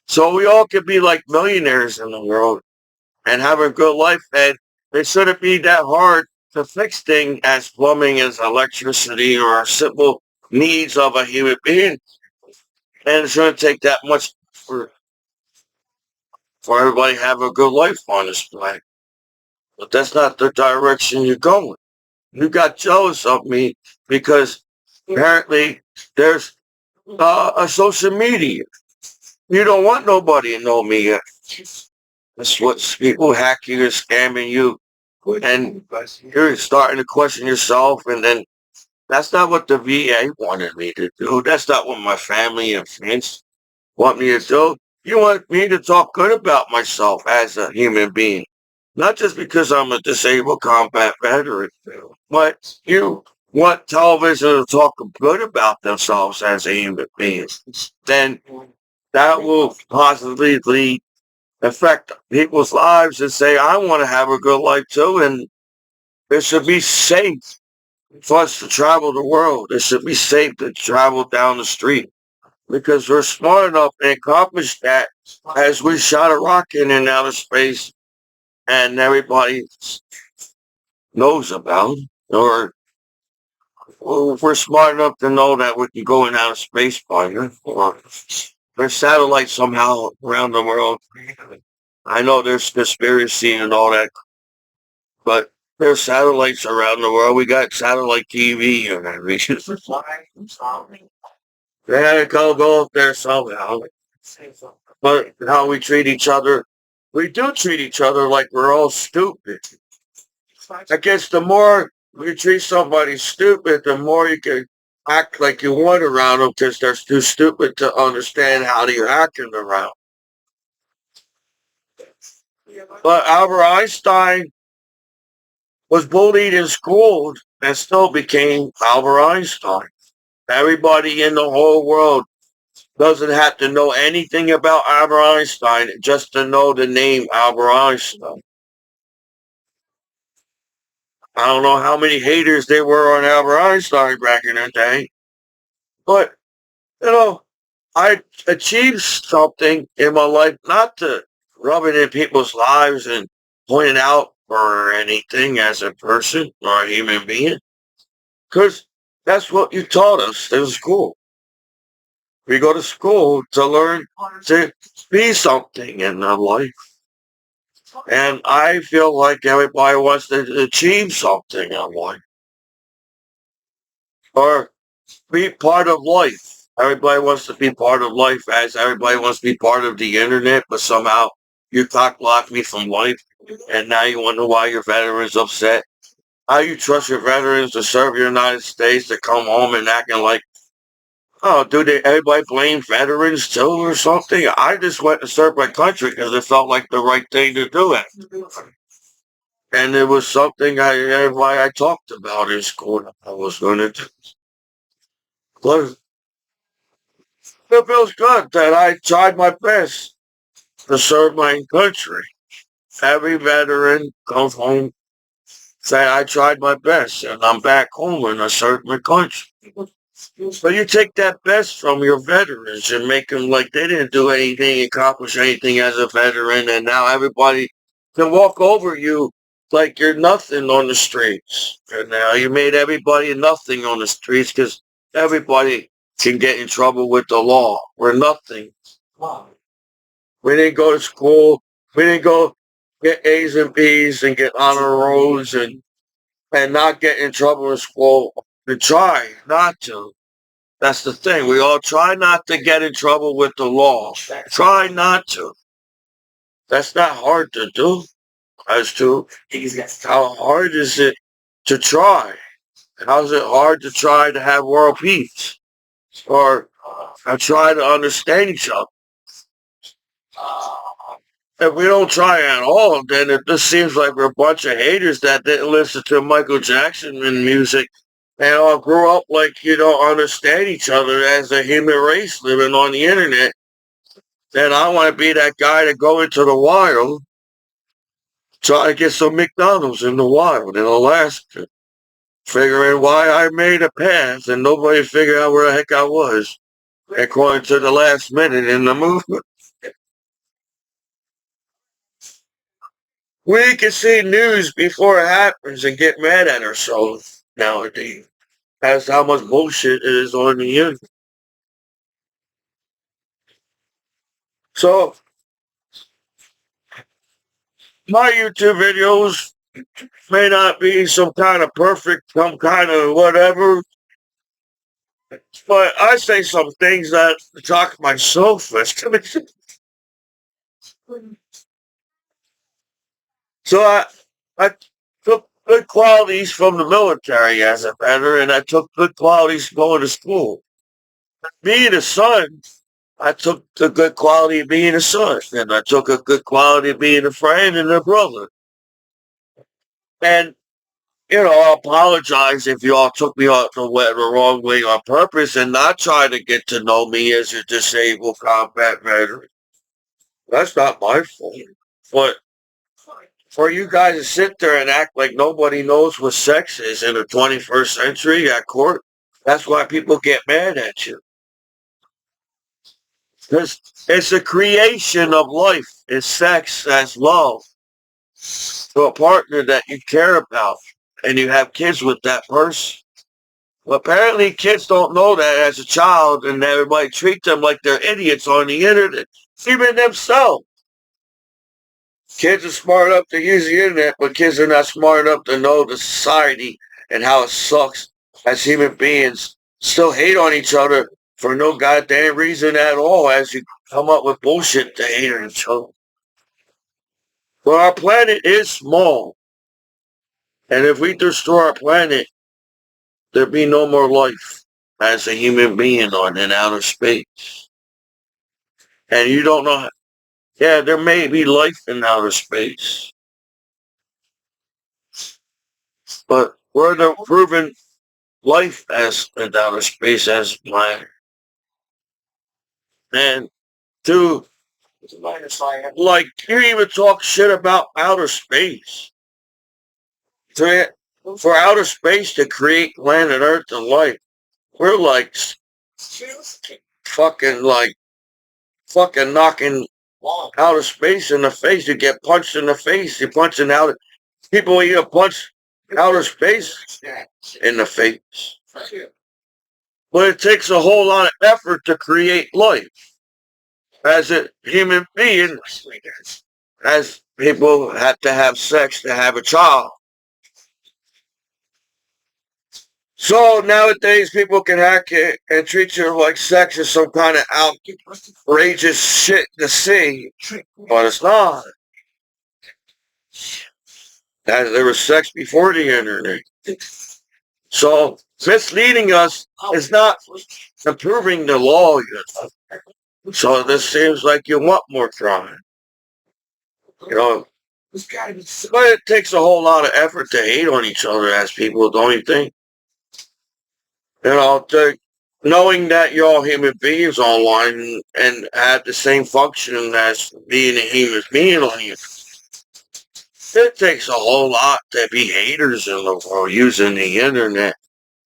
So we all could be like millionaires in the world and have a good life. And it shouldn't be that hard to fix things as plumbing, as electricity, or simple needs of a human being. And it shouldn't take that much for everybody to have a good life on this planet. But that's not the direction you're going. You got jealous of me because apparently there's a social media. You don't want nobody to know me yet. That's what people hack you and scamming you, and you're starting to question yourself. And then that's not what the VA wanted me to do. That's not what my family and friends want me to do. You want me to talk good about myself as a human being, not just because I'm a disabled combat veteran, but you want television to talk good about themselves as a human being. Then that will positively affect people's lives and say, I want to have a good life too. And it should be safe for us to travel the world. It should be safe to travel down the street because we're smart enough to accomplish that as we shot a rocket in outer space and everybody knows about it. Or we're smart enough to know that we can go in outer space by it. Or there's satellites somehow around the world. I know there's conspiracy and all that, but there's satellites around the world. We got satellite TV and everything. They had to go up there somehow. But how we treat each other, we do treat each other like we're all stupid. I guess the more you treat somebody stupid, the more you can act like you want around them because they're too stupid to understand how you're acting around. But Albert Einstein was bullied in school and still became Albert Einstein. Everybody in the whole world doesn't have to know anything about Albert Einstein just to know the name Albert Einstein. I don't know how many haters there were on Albert Einstein back in the day, but you know, I achieved something in my life, not to rub it in people's lives and point it out or anything as a person or a human being, because that's what you taught us in school. We go to school to learn to be something in their life. And I feel like everybody wants to achieve something in life or be part of life. Everybody wants to be part of life as everybody wants to be part of the internet, but somehow you cock blocked me from life. And now you wonder why your veterans upset. How you trust your veterans to serve the United States to come home and acting like, oh, do they everybody blame veterans too or something? I just went to serve my country because it felt like the right thing to do it. And it was something everybody I talked about in school I was going to do. But it feels good that I tried my best to serve my country. Every veteran comes home saying I tried my best and I'm back home and I served my country. But you take that best from your veterans and make them like they didn't do anything, accomplish anything as a veteran, and now everybody can walk over you like you're nothing on the streets. And now you made everybody nothing on the streets because everybody can get in trouble with the law. We're nothing. We didn't go to school. We didn't go get A's and B's and get honor rolls and not get in trouble in school. We try not to. That's the thing. We all try not to get in trouble with the law. Try not to. That's not hard to do. As to how hard is it to try? How is it hard to try to have world peace? Or try to understand each other? If we don't try at all, then it just seems like we're a bunch of haters that didn't listen to Michael Jackson and music and all grew up like you don't understand each other as a human race living on the internet. Then I want to be that guy to go into the wild, try to get some McDonald's in the wild in Alaska, figuring why I made a path and nobody figured out where the heck I was, according to the last minute in the movement. We can see news before it happens and get mad at ourselves nowadays. That's how much bullshit is on the internet. So my YouTube videos may not be some kind of perfect, some kind of whatever, but I say some things that shock myself. So I took good qualities from the military as a veteran, and I took good qualities going to school. Being a son, I took the good quality of being a son, and I took a good quality of being a friend and a brother. And I apologize if you all took me out the wrong way on purpose and not try to get to know me as a disabled combat veteran. That's not my fault. But for you guys to sit there and act like nobody knows what sex is in the 21st century at court, that's why people get mad at you. Because it's a creation of life. It's sex as love to a partner that you care about and you have kids with that person. Well, apparently kids don't know that as a child and everybody treat them like they're idiots on the internet, even themselves. Kids are smart enough to use the internet, but kids are not smart enough to know the society and how it sucks as human beings. Still hate on each other for no goddamn reason at all as you come up with bullshit to hate on each other. But our planet is small. And if we destroy our planet, there'd be no more life as a human being on in outer space. And you don't know. Yeah, there may be life in outer space, but we're the proven life as in outer space as planet. And to like you even talk shit about outer space. To, for outer space to create planet Earth and life, we're like fucking like fucking knocking outer space in the face. You get punched in the face. You're punching out people. You punch outer space in the face. But it takes a whole lot of effort to create life as a human being, as people have to have sex to have a child. So nowadays people can hack it and treat you like sex is some kind of outrageous shit to see, but it's not. There was sex before the internet. So misleading us is not improving the law yet. So this seems like you want more crime. You know, but it takes a whole lot of effort to hate on each other as people, don't you think? Knowing that you're all human beings online and have the same function as being a human being on you. It takes a whole lot to be haters in the world using the internet.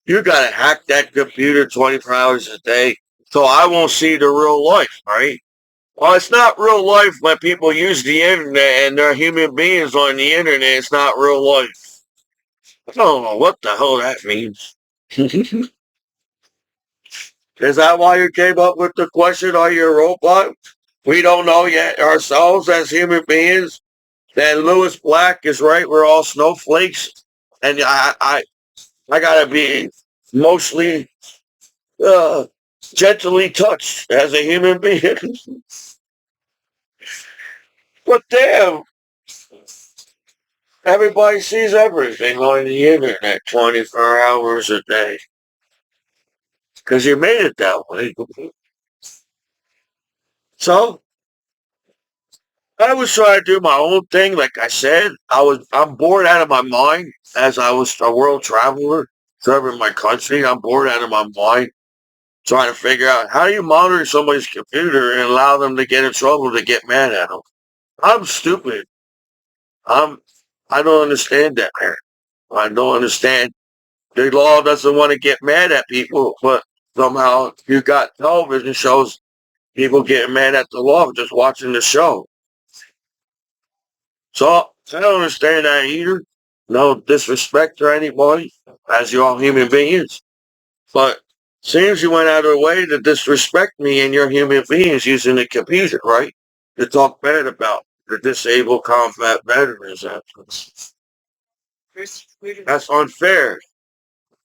You gotta hack that computer 24 hours a day so I won't see the real life, right? Well, it's not real life when people use the internet and they're human beings on the internet. It's not real life. I don't know what the hell that means. Is that why you came up with the question, are you a robot? We don't know yet ourselves as human beings. That Lewis Black is right. We're all snowflakes. And I gotta be mostly uh, gently touched as a human being. But damn, everybody sees everything on the internet 24 hours a day. Because you made it that way. So I was trying to do my own thing. Like I said, I'm bored out of my mind as I was a world traveler serving my country. I'm bored out of my mind trying to figure out how do you monitor somebody's computer and allow them to get in trouble to get mad at them. I'm stupid. I'm I don't understand that, man. I don't understand. The law doesn't want to get mad at people, but somehow you got television shows people getting mad at the law for just watching the show. So I don't understand that either. No disrespect to anybody, as you're all human beings. But seems you went out of the way to disrespect me and your human beings using the computer, right? To talk bad about the disabled combat veterans. That's unfair.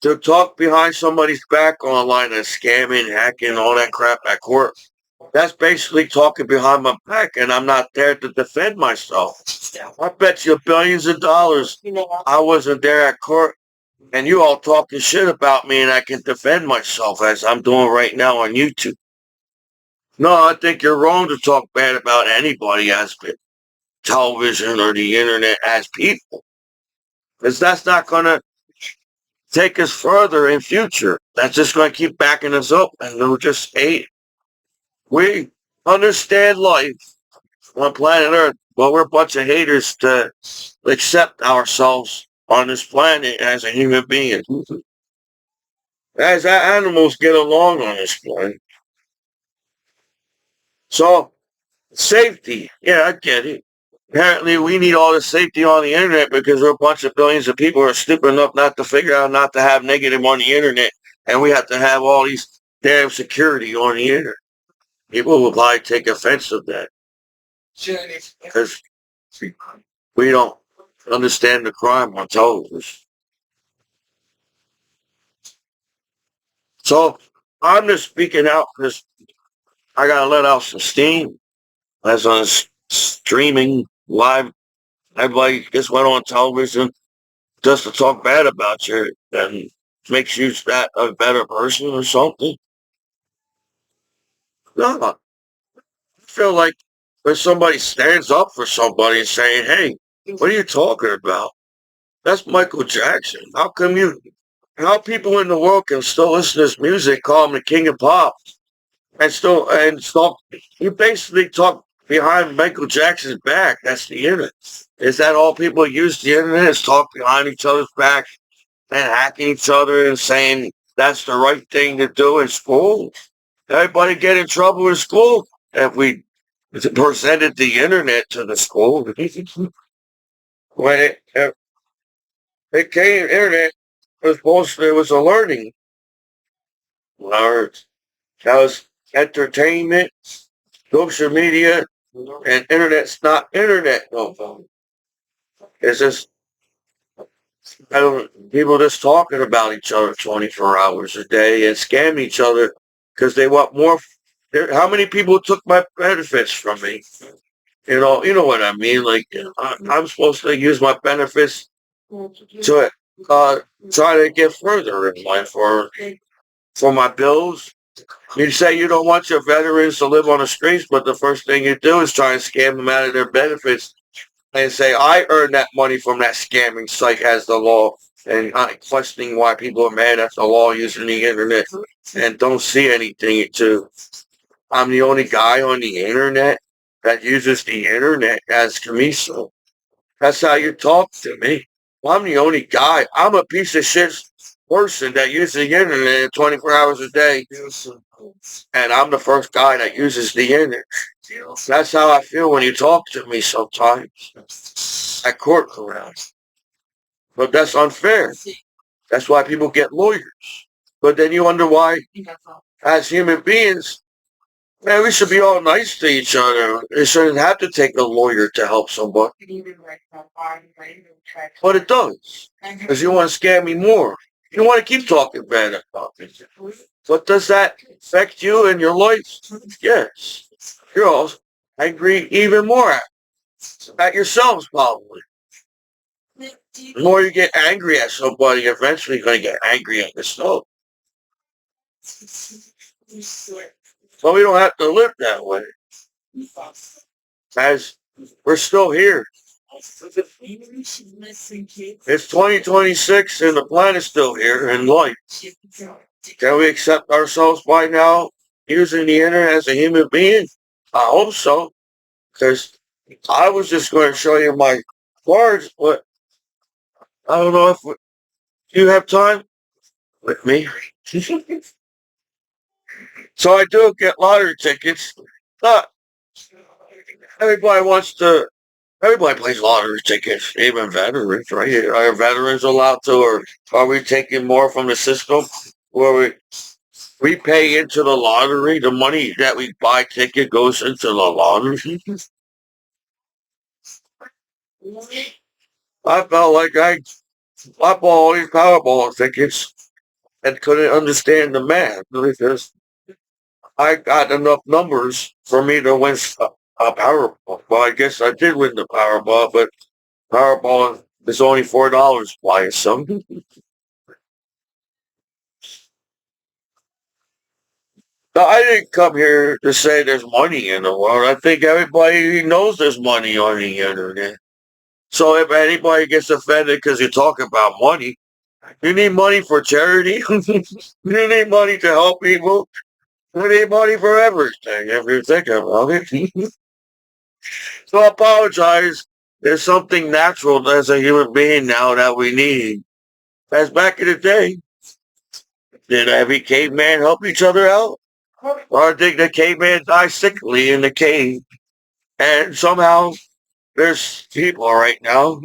To talk behind somebody's back online and scamming, hacking, all that crap at court. That's basically talking behind my back, and I'm not there to defend myself. I bet you billions of dollars I wasn't there at court, and you all talking shit about me, and I can defend myself as I'm doing right now on YouTube. No, I think you're wrong to talk bad about anybody as television or the internet as people, because that's not going to take us further in future. That's just going to keep backing us up, and we'll just hate. We understand life on planet Earth, but we're a bunch of haters to accept ourselves on this planet as a human being. As animals get along on this planet. So, safety. Yeah, I get it. Apparently, we need all the safety on the internet because we're a bunch of billions of people who are stupid enough not to figure out not to have negative on the internet. And we have to have all these damn security on the internet. People will probably take offense of that because we don't understand the crime on television. So I'm just speaking out because I gotta let out some steam. As on streaming live, everybody just went on television just to talk bad about you and makes you that a better person or something. No, I feel like when somebody stands up for somebody and saying, "Hey, what are you talking about? That's Michael Jackson. How people in the world can still listen to this music, call him the king of pop, and still you basically talk behind Michael Jackson's back. That's the internet. Is that all people use the internet is talk behind each other's back and hacking each other and saying that's the right thing to do in school? Everybody get in trouble in school if we presented the internet to the school. When it came internet it was a learning. Or that was entertainment, social media, and internet's not internet no more. It's just people just talking about each other 24 hours a day and scam each other because they want more. How many people took my benefits from me? You know what I mean. Like I'm supposed to use my benefits to try to get further in life for my bills. You say you don't want your veterans to live on the streets, but the first thing you do is try and scam them out of their benefits and say, I earned that money from that scamming site as the law. And I'm questioning why people are mad at the law using the internet and don't see anything to. I'm the only guy on the internet that uses the internet as Commiso. That's how you talk to me. Well, I'm the only guy. I'm a piece of shit person that uses the internet 24 hours a day, and I'm the first guy that uses the internet. That's how I feel when you talk to me sometimes at court corrals. But that's unfair. That's why people get lawyers. But then you wonder why, as human beings, man, we should be all nice to each other. It shouldn't have to take a lawyer to help somebody. But it does. Because you want to scare me more. You want to keep talking bad about me. But does that affect you in your life? Yes. You're all angry even more at yourselves, probably. The more you get angry at somebody, eventually you're going to get angry at yourself. So we don't have to live that way. As we're still here. It's 2026 and the planet's still here and life. Can we accept ourselves by now using the internet as a human being? I hope so. Because I was just going to show you my cards, but I don't know if you have time with me. So I do get lottery tickets. Not everybody wants to. Everybody plays lottery tickets, even veterans, right? Are veterans allowed to, or are we taking more from the system where we pay into the lottery? The money that we buy ticket goes into the lottery. I felt like I bought all these Powerball tickets and couldn't understand the math because I got enough numbers for me to win a Powerball. Well, I guess I did win the Powerball, but Powerball is only $4 by itself. No, I didn't come here to say there's money in the world. I think everybody knows there's money on the internet. So if anybody gets offended because you talk about money, you need money for charity. You need money to help people. You need money for everything if you think about it. So I apologize. There's something natural as a human being now that we need. As back in the day, did every caveman help each other out? Or did the caveman die sickly in the cave? And somehow there's people right now.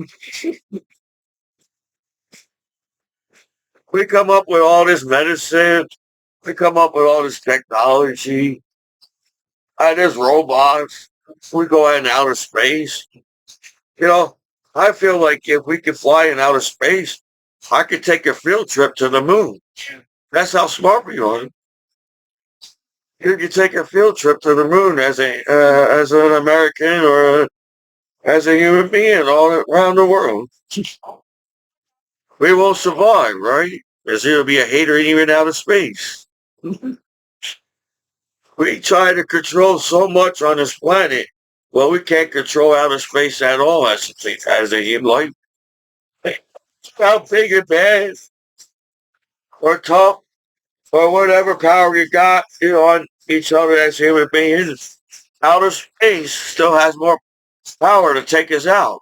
We come up with all this medicine. We come up with all this technology. And there's robots. We go in outer space. You know, I feel like if we could fly in outer space, I could take a field trip to the moon. That's how smart we are. You could take a field trip to the moon as an American or as a human being all around the world. We won't survive, right? There's going to be a hater even out of space. We try to control so much on this planet. Well, we can't control outer space at all as a human life. How big and bad or tough or whatever power you got, on each other as human beings, outer space still has more power to take us out.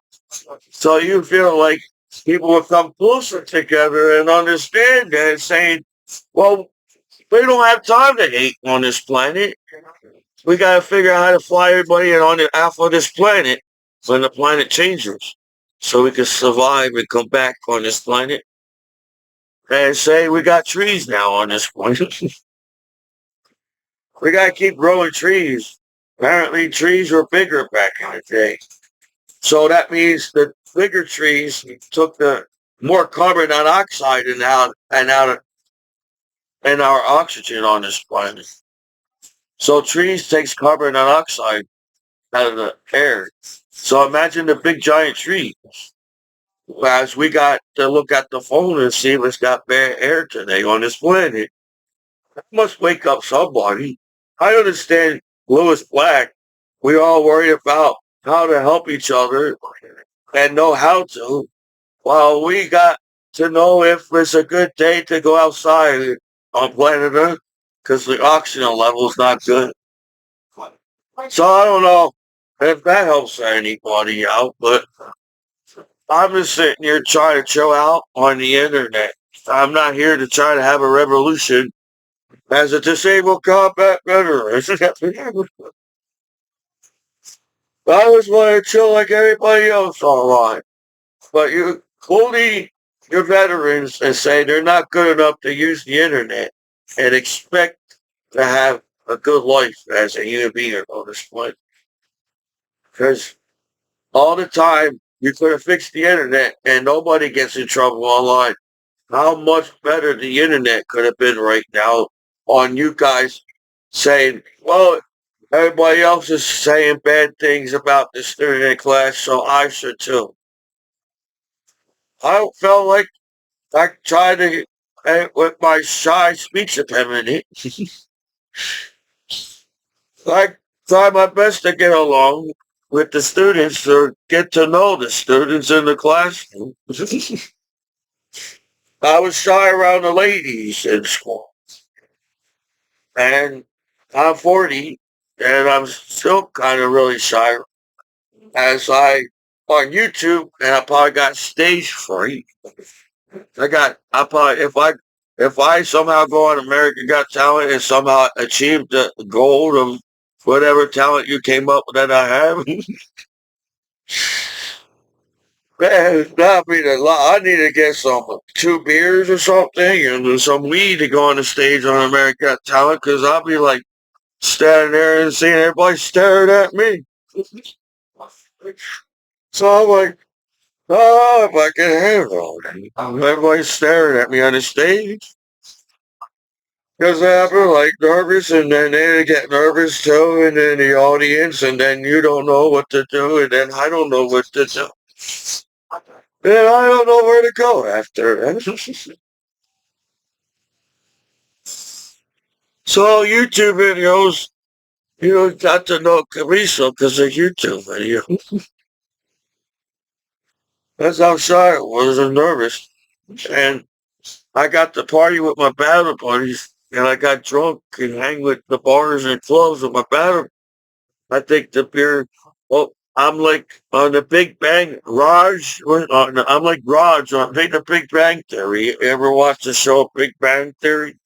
So you feel like people will come closer together and understand that, saying, well, we don't have time to hate on this planet. We got to figure out how to fly everybody on the off of this planet when the planet changes, so we can survive and come back on this planet and say we got trees now on this planet. We got to keep growing trees. Apparently, trees were bigger back in the day. So that means the bigger trees took the more carbon dioxide and our oxygen on this planet. So trees takes carbon dioxide out of the air. So imagine the big giant tree. As we got to look at the phone and see if it's got bad air today on this planet. That must wake up somebody. I understand Lewis Black. We all worry about how to help each other and know how to. Well, we got to know if it's a good day to go outside on planet Earth because the oxygen level is not good. So I don't know if that helps anybody out, but I'm just sitting here trying to chill out on the internet. I'm not here to try to have a revolution as a disabled combat veteran. I just want to chill like everybody else online. But you bully your veterans and say they're not good enough to use the internet and expect to have a good life as a human being on this planet. Because all the time you could have fixed the internet and nobody gets in trouble online. How much better the internet could have been right now on you guys saying, well, everybody else is saying bad things about this internet class, so I should too. I felt like I tried to, with my shy speech impediment, I try my best to get along with the students or get to know the students in the classroom. I was shy around the ladies in school, and I'm 40, and I'm still kind of really shy. As I on YouTube, and I probably got stage fright. I probably if I somehow go on American Got Talent and somehow achieve the goal of whatever talent you came up with that I have, man, that'd be the lot. I need to get some 2 beers or something and some weed to go on the stage on American Got Talent because I'll be like standing there and seeing everybody staring at me. So I'm like, oh, if I can handle it. Everybody's staring at me on the stage. Because I'm like nervous, and then they get nervous too, and then the audience, and then you don't know what to do, and then I don't know what to do. And I don't know where to go after. So YouTube videos, you got to know Commiso because of YouTube video. That's how shy I was and nervous. And I got to party with my battle buddies, and I got drunk and hang with the bars and clubs with my battle. I think the beer. Well, I'm like on the Big Bang. I'm like Raj on the Big Bang Theory. You ever watch the show Big Bang Theory?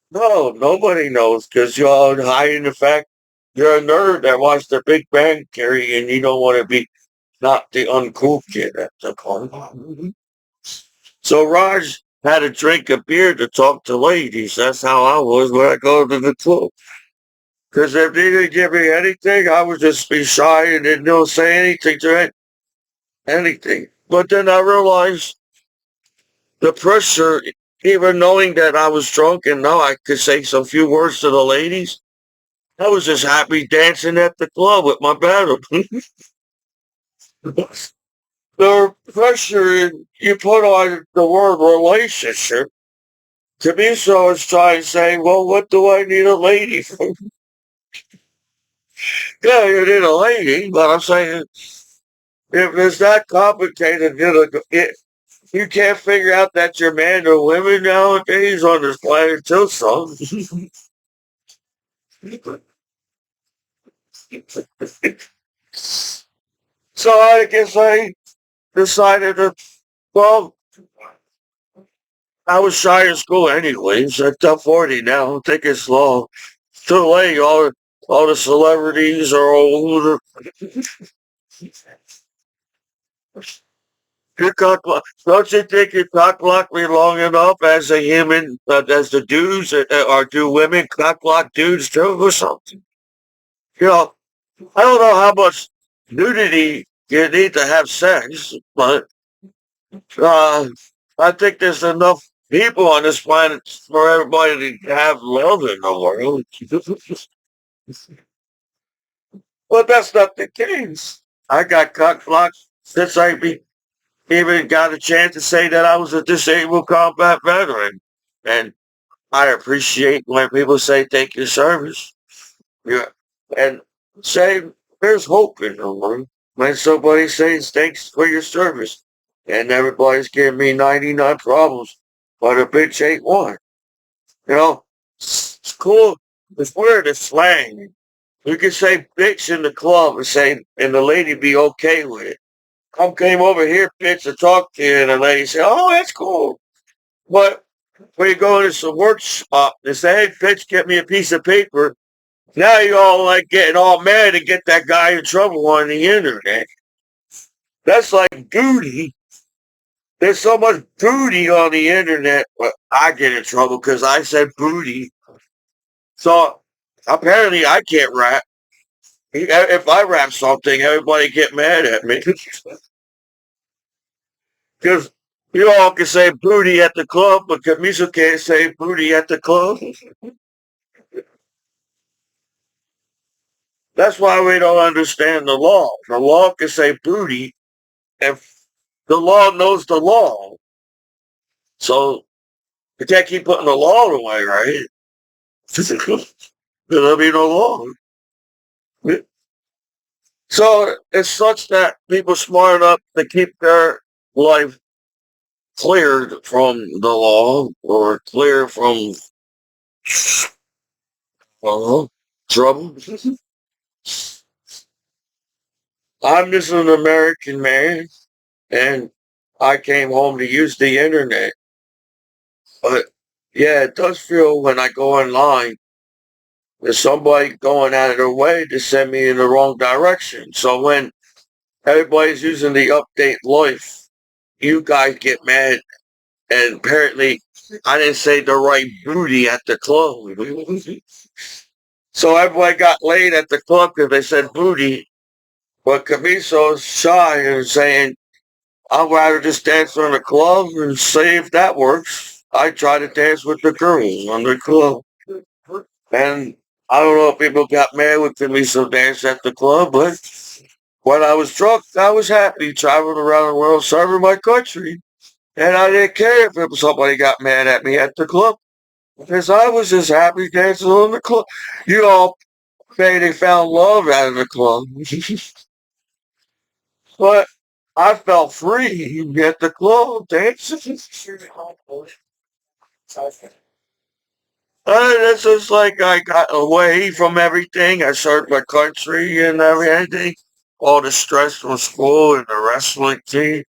No, nobody knows because you're all hiding the fact you're a nerd that watched the Big Bang Theory and you don't want to be not the uncool kid at the club. So Raj had to drink a beer to talk to ladies. That's how I was when I go to the club. Because if they didn't give me anything, I would just be shy and didn't know say anything to anything. But then I realized the pressure, even knowing that I was drunk and now I could say some few words to the ladies, I was just happy dancing at the club with my battle. The pressure you put on the word relationship, to me, so is trying to say, well, what do I need a lady for? Yeah, you need a lady, but I'm saying if it's that complicated, you can't figure out that you're man or women nowadays on this planet too, son. So I guess I decided to, well, I was shy in school anyways. I'm 40 now. Take it slow. It's too late. All the celebrities are older. Don't you think you cock blocked me long enough as a human, as the dudes, or do women cock block dudes too or something? You know, I don't know how much nudity you need to have sex, but uh, I think there's enough people on this planet for everybody to have love in the world. But that's not the case. I got cock blocked since even got a chance to say that I was a disabled combat veteran. And I appreciate when people say thank you service. Yeah. And say there's hope in the world. When somebody says thanks for your service. And everybody's giving me 99 problems, but a bitch ain't one. You know, it's cool. It's weird, it's slang. You can say bitch in the club and the lady be okay with it. Came over here, bitch, to talk to you, and the lady say, oh, that's cool. But when you go into some workshop, they say, hey, Fitch, get me a piece of paper. Now you're all like getting all mad to get that guy in trouble on the internet. That's like duty. There's so much booty on the internet, but I get in trouble because I said booty. So apparently I can't rap. If I rap something, everybody get mad at me. Because you all can say booty at the club, but Commiso can't say booty at the club. That's why we don't understand the law. The law can say booty if the law knows the law. So you can't keep putting the law away, right? There'll be no law. So it's such that people smart enough to keep their life cleared from the law or clear from trouble. I'm just an American man, and I came home to use the internet. But yeah, it does feel when I go online, there's somebody going out of their way to send me in the wrong direction. So when everybody's using the update life, you guys get mad, and apparently I didn't say the right booty at the club. So everybody got laid at the club because they said booty. But Commiso's shy and saying, I'd rather just dance on the club and see if that works. I try to dance with the girls on the club. And I don't know if people got mad with Commiso dance at the club, but when I was drunk, I was happy traveling around the world serving my country. And I didn't care if somebody got mad at me at the club. Because I was just happy dancing on the club. You all say they found love out of the club. But I felt free at the club dancing. It's just like I got away from everything. I served my country and everything. All the stress from school and the wrestling team.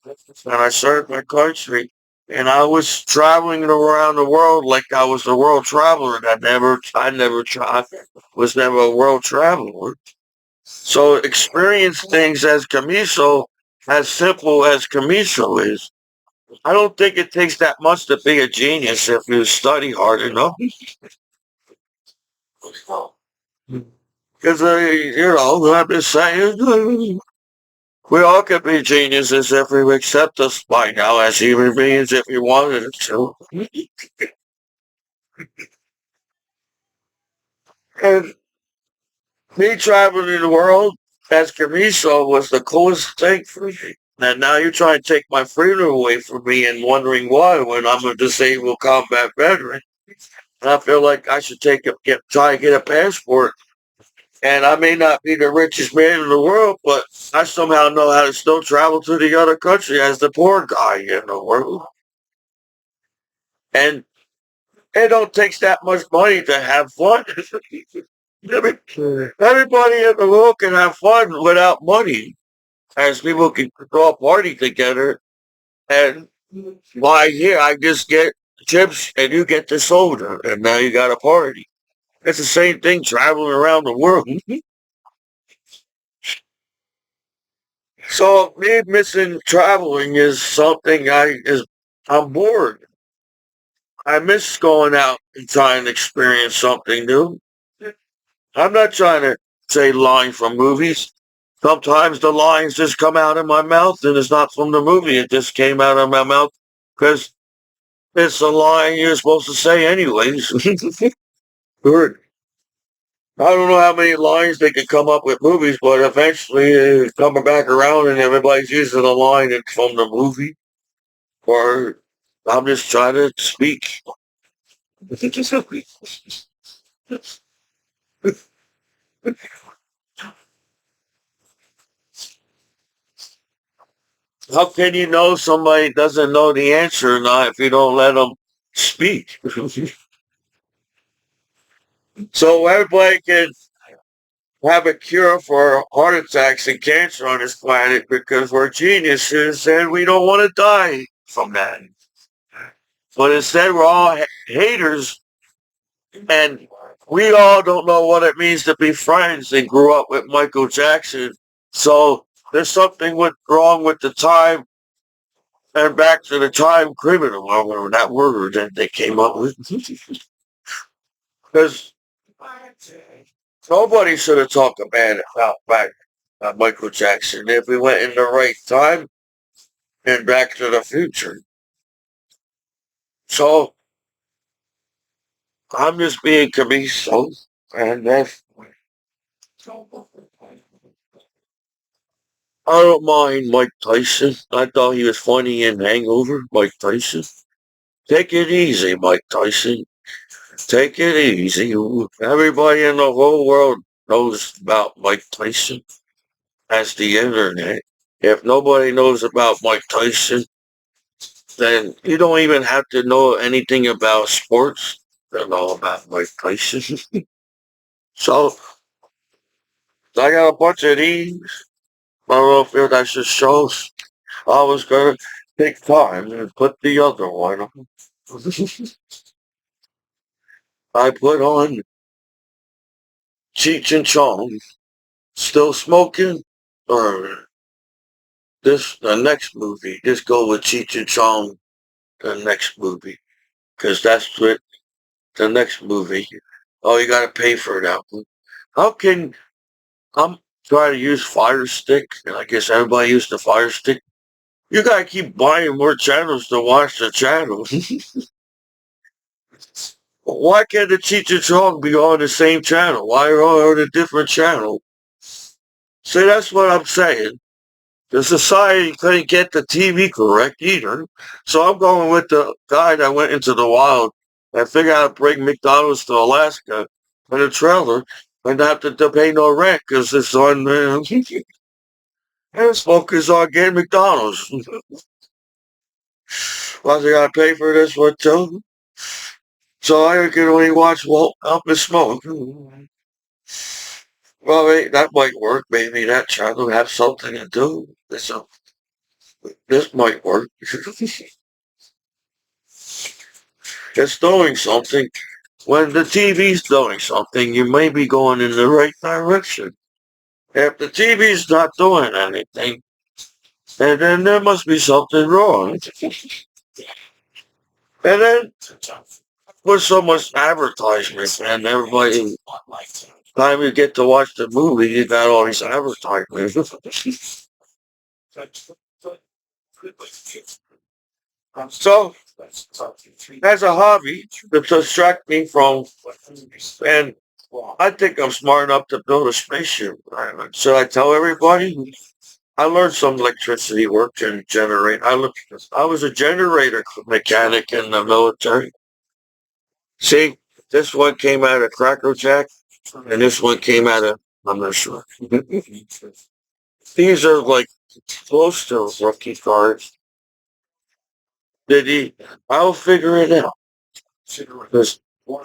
And I served my country. And I was traveling around the world like I was a world traveler. And I never tried, was never a world traveler. So experience things as Commiso, as simple as Commiso is. I don't think it takes that much to be a genius if you study hard enough. Because, I'm just saying, we all could be geniuses if we accept us by now as human beings if we wanted to. And me traveling the world as Commiso was the coolest thing for me. And now you're trying to take my freedom away from me and wondering why when I'm a disabled combat veteran. And I feel like I should try and get a passport. And I may not be the richest man in the world, but I somehow know how to still travel to the other country as the poor guy in the world. And it don't take that much money to have fun. Everybody in the world can have fun without money, as people can throw a party together. And why here I just get chips and you get the soda, and now you got a party. It's the same thing traveling around the world. So me missing traveling is something I'm bored. I miss going out and trying to experience something new. I'm not trying to say lines from movies. Sometimes the lines just come out of my mouth and it's not from the movie. It just came out of my mouth because it's a line you're supposed to say anyways. Or I don't know how many lines they could come up with movies, but eventually it's coming back around and everybody's using a line from the movie. Or I'm just trying to speak. How can you know somebody doesn't know the answer or not if you don't let them speak? So everybody can have a cure for heart attacks and cancer on this planet because we're geniuses and we don't want to die from that. But instead, we're all haters, and we all don't know what it means to be friends and grew up with Michael Jackson. So there's something wrong with the time and back to the time criminal, or that word that they came up with. Because nobody should have talked bad about back Michael Jackson if we went in the right time and back to the future. So I'm just being Commiso, and I don't mind Mike Tyson. I thought he was funny in Hangover, Mike Tyson. Take it easy, Mike Tyson. Take it easy. Everybody in the whole world knows about Mike Tyson. That's the internet. If nobody knows about Mike Tyson, then you don't even have to know anything about sports to know about Mike Tyson. So I got a bunch of these. I don't know if that just shows I was gonna take time and put the other one on. I put on Cheech and Chong, still smoking, or the next movie. Just go with Cheech and Chong, the next movie, because that's what the next movie. Oh, you gotta pay for that one. How can I'm trying to use Fire Stick, and I guess everybody used the Fire Stick. You gotta keep buying more channels to watch the channel. Why can't the Cheech and Chong be on the same channel? Why are they on a different channel? See, that's what I'm saying. The society couldn't get the TV correct either. So I'm going with the guy that went into the wild and figured out how to bring McDonald's to Alaska in a trailer and not have to pay no rent because his son his focus on getting McDonald's. Well, they gotta pay for this one too. So I can only watch Walt Up and Smoke. Well, that might work. Maybe that child will have something to do. This might work. It's doing something. When the TV's doing something, you may be going in the right direction. If the TV's not doing anything, and then there must be something wrong. And then with so much advertisement, and everybody, time you get to watch the movie, you got all these advertisements. So, as a hobby, to distract me from, and I think I'm smart enough to build a spaceship. Should I tell everybody? I learned some electricity work and generate. I was a generator mechanic in the military. See, this one came out of Cracker Jack, and this one came out of, I'm not sure. These are like close to rookie cards. Did he? I'll figure it out. Because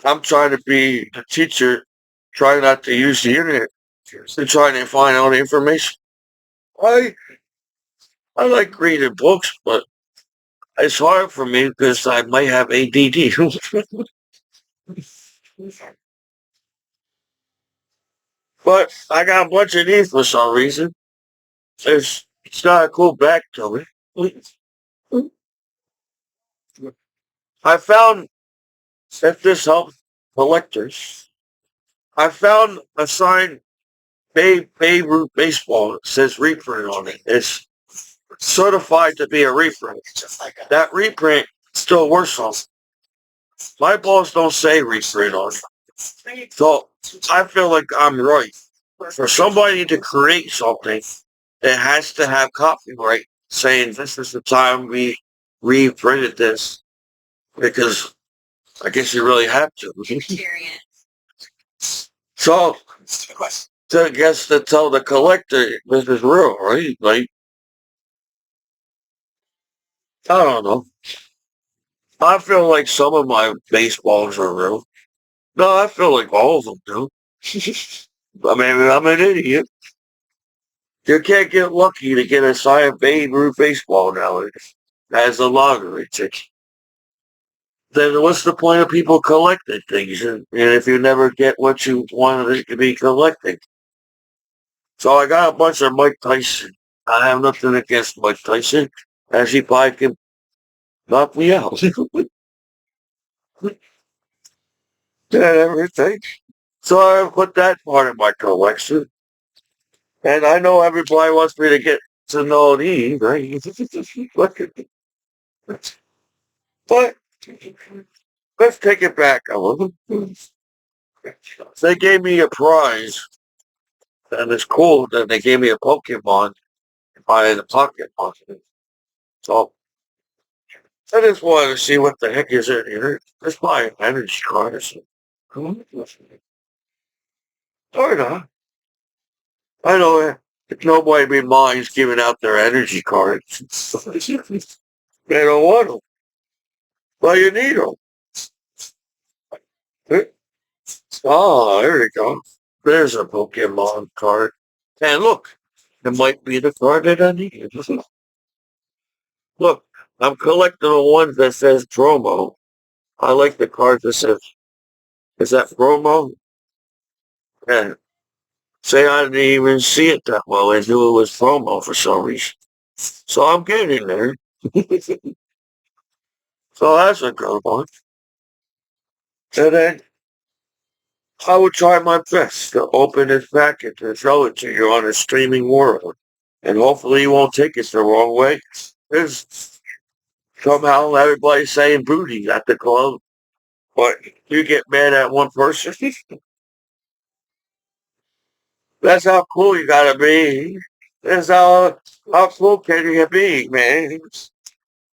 I'm trying to be a teacher, trying not to use the internet, and trying to find all the information. I I like reading books, but it's hard for me because I might have ADD. But I got a bunch of these for some reason. It's got a cool back to it. I found, if this helps collectors, I found a sign, Babe Ruth Baseball. It says reprint on it. It's certified to be a reprint. That reprint still works on it. My balls don't say reprint on it. So I feel like I'm right. For somebody to create something, it has to have copyright saying this is the time we reprinted this because I guess you really have to. So to guess to tell the collector this is real, right? Like I don't know. I feel like some of my baseballs are real. No, I feel like all of them do. I mean, I'm an idiot. You can't get lucky to get a signed Babe Ruth baseball nowadays. As a lottery ticket. then what's the point of people collecting things? And if you never get what you wanted to be collecting. So I got a bunch of Mike Tyson. I have nothing against Mike Tyson. As he probably can knock me out. And everything. So I put that part of my collection. And I know everybody wants me to get to know these, right? But let's take it back a little. They gave me a prize, and it's cool that they gave me a Pokemon by the pocket monster. So I just wanted to see what the heck is in here. It's my energy card. Or not. I know nobody be minds giving out their energy cards. They don't want them. Well, you need them. Oh, there you go. There's a Pokemon card. And look, it might be the card that I need. Look, I'm collecting the one that says promo. I like the card that says, is that promo? Yeah. Say I didn't even see it that well. I knew it was promo for some reason. So I'm getting there. So that's a good one. And then I would try my best to open this packet and show it to you on a streaming world. And hopefully you won't take it the wrong way. There's somehow everybody's saying booty at the club, but you get mad at one person. That's how cool you gotta be. That's how cool can you be, man?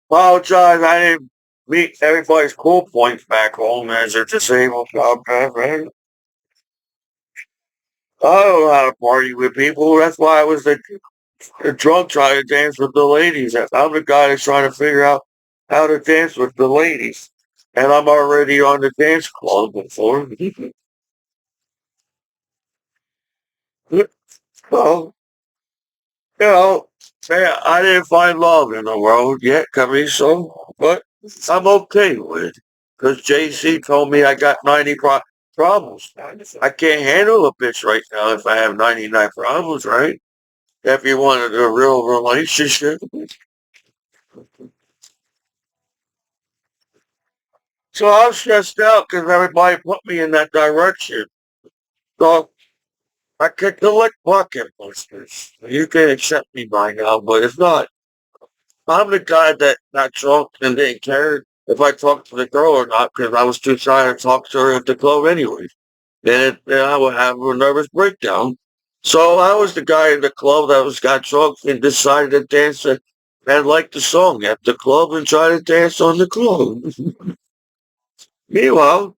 Apologize, I didn't meet everybody's cool points back home as a disabled man. I don't know how to party with people. That's why I was the drunk trying to dance with the ladies. I'm the guy that's trying to figure out how to dance with the ladies. And I'm already on the dance club before. Well, you know, man, I didn't find love in the world yet, Commiso, but I'm okay with it. Because JC told me I got 90 problems. I can't handle a bitch right now if I have 99 problems, right? If you wanted a real relationship. So I'm stressed out because everybody put me in that direction. So I can collect pocket monsters. You can accept me by now, but if not, I'm the guy that got drunk and didn't care if I talked to the girl or not because I was too shy to talk to her at the club anyway. Then I would have a nervous breakdown. So I was the guy in the club that got drunk and decided to dance and like the song at the club and try to dance on the club. Meanwhile,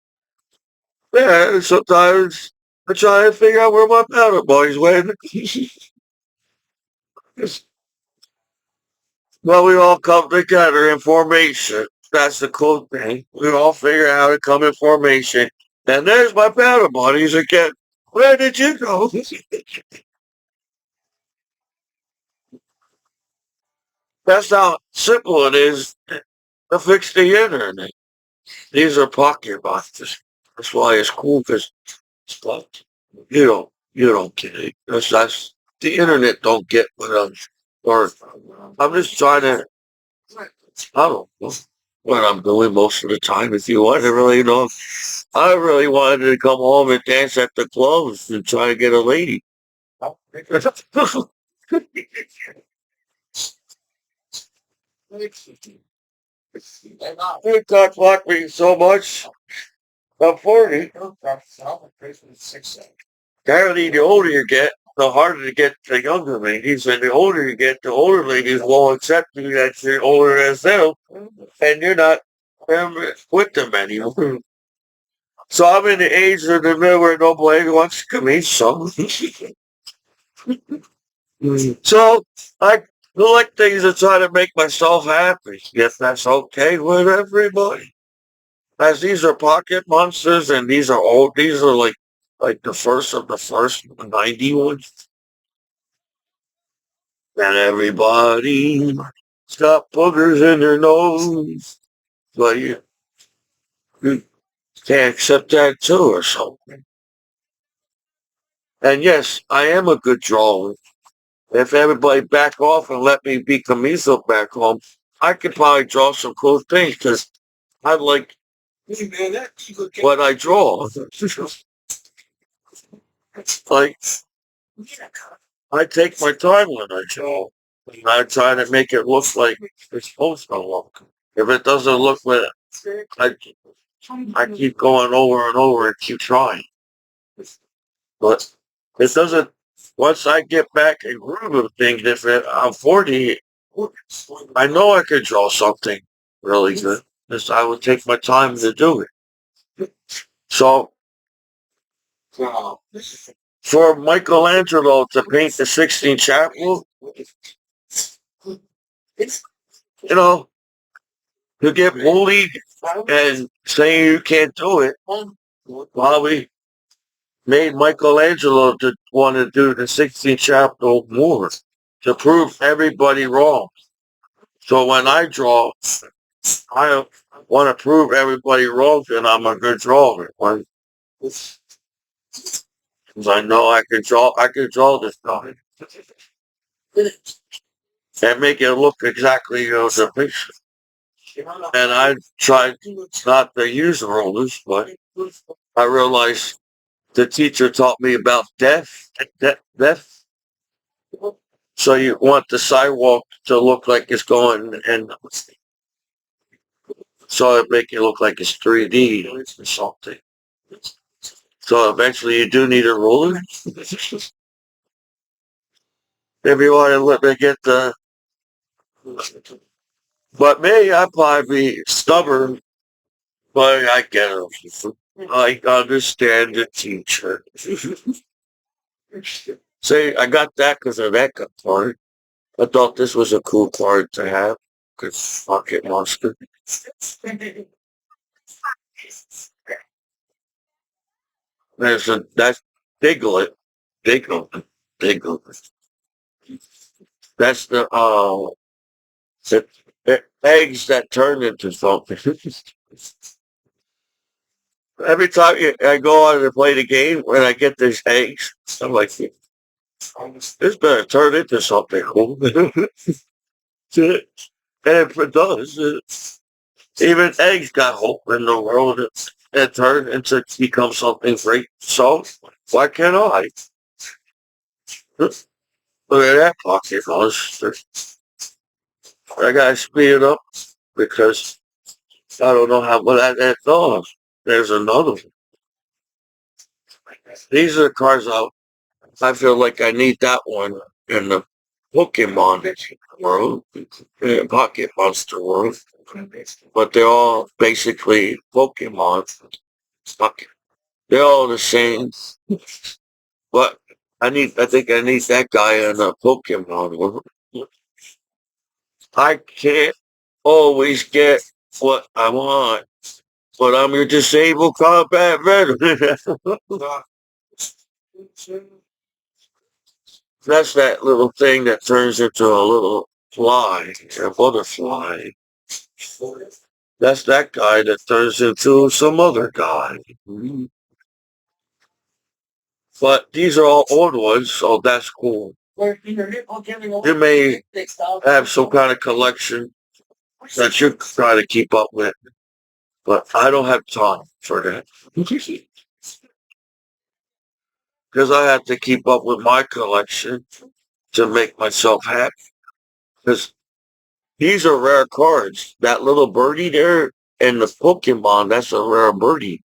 yeah, sometimes I try to figure out where my powder boys went. Well, we all come together in formation. That's the cool thing. We all figure out how to come in formation. And there's my powder buddies again. Where did you go? That's how simple it is to fix the internet. These are pocket boxes. That's why it's cool because you don't get it. That's the internet don't get what or I'm just trying to I don't know what I'm doing most of the time. If you want to really know, I really wanted to come home and dance at the clubs and try to get a lady. You talk like me so much. I'm 40. Apparently, the older you get, the harder to get the younger ladies. And the older you get, the older ladies won't accept you that you're older as them. And you're not with them anymore. So I'm in the age of the middle where nobody wants to commit so. So I collect things to try to make myself happy. If that's okay with everybody. As these are pocket monsters and these are old, these are like the first of the first 90 ones. And everybody stop boogers in their nose. But yeah. You can't accept that too or something. And yes, I am a good drawer. If everybody back off and let me be Commiso back home, I could probably draw some cool things because I like what I draw. Like, I take my time when I draw. I try to make it look like it's supposed to look. If it doesn't look like I, I keep going over and over and keep trying. But it doesn't, once I get back in groove of things, if I'm 40, I know I could draw something really good. Because I would take my time to do it. So for Michelangelo to paint the Sistine Chapel, you know, to get bullied and saying you can't do it, probably made Michelangelo to want to do the Sistine Chapel more to prove everybody wrong. So when I draw, I want to prove everybody wrong that I'm a good drawer. Because I know I can draw this guy and make it look exactly as a picture. And I tried not to use rulers, but I realized the teacher taught me about death. So you want the sidewalk to look like it's going, and so it make it look like it's 3D or something. So eventually you do need a ruler. If you want to let me get the, but me, I'd probably be stubborn, but I get it. I understand the teacher. See, I got that because of that card. I thought this was a cool card to have. Because fuck it, monster. That's Diglett. Diglett. Diglett. That's the eggs that turn into something. Every time I go on to play the game, when I get these eggs, I'm like, this better turn into something cool. And it does. Even eggs got hope in the world. It turned into become something great. So why can't I? Look at that pocket monster. I gotta speed it up because I don't know how. But that's all. There's another one. These are the cards I feel like I need that one in the Pokemon world, Pocket Monster world. But they're all basically Pokemon. Fuck. They're all the same. But I think I need that guy in the Pokemon world. I can't always get what I want, but I'm your disabled combat veteran. That's that little thing that turns into a little fly, a butterfly. That's that guy that turns into some other guy. But these are all old ones, so that's cool. You may have some kind of collection that you try to keep up with, but I don't have time for that. Because I have to keep up with my collection to make myself happy. Because these are rare cards. That little birdie there and the Pokemon, that's a rare birdie.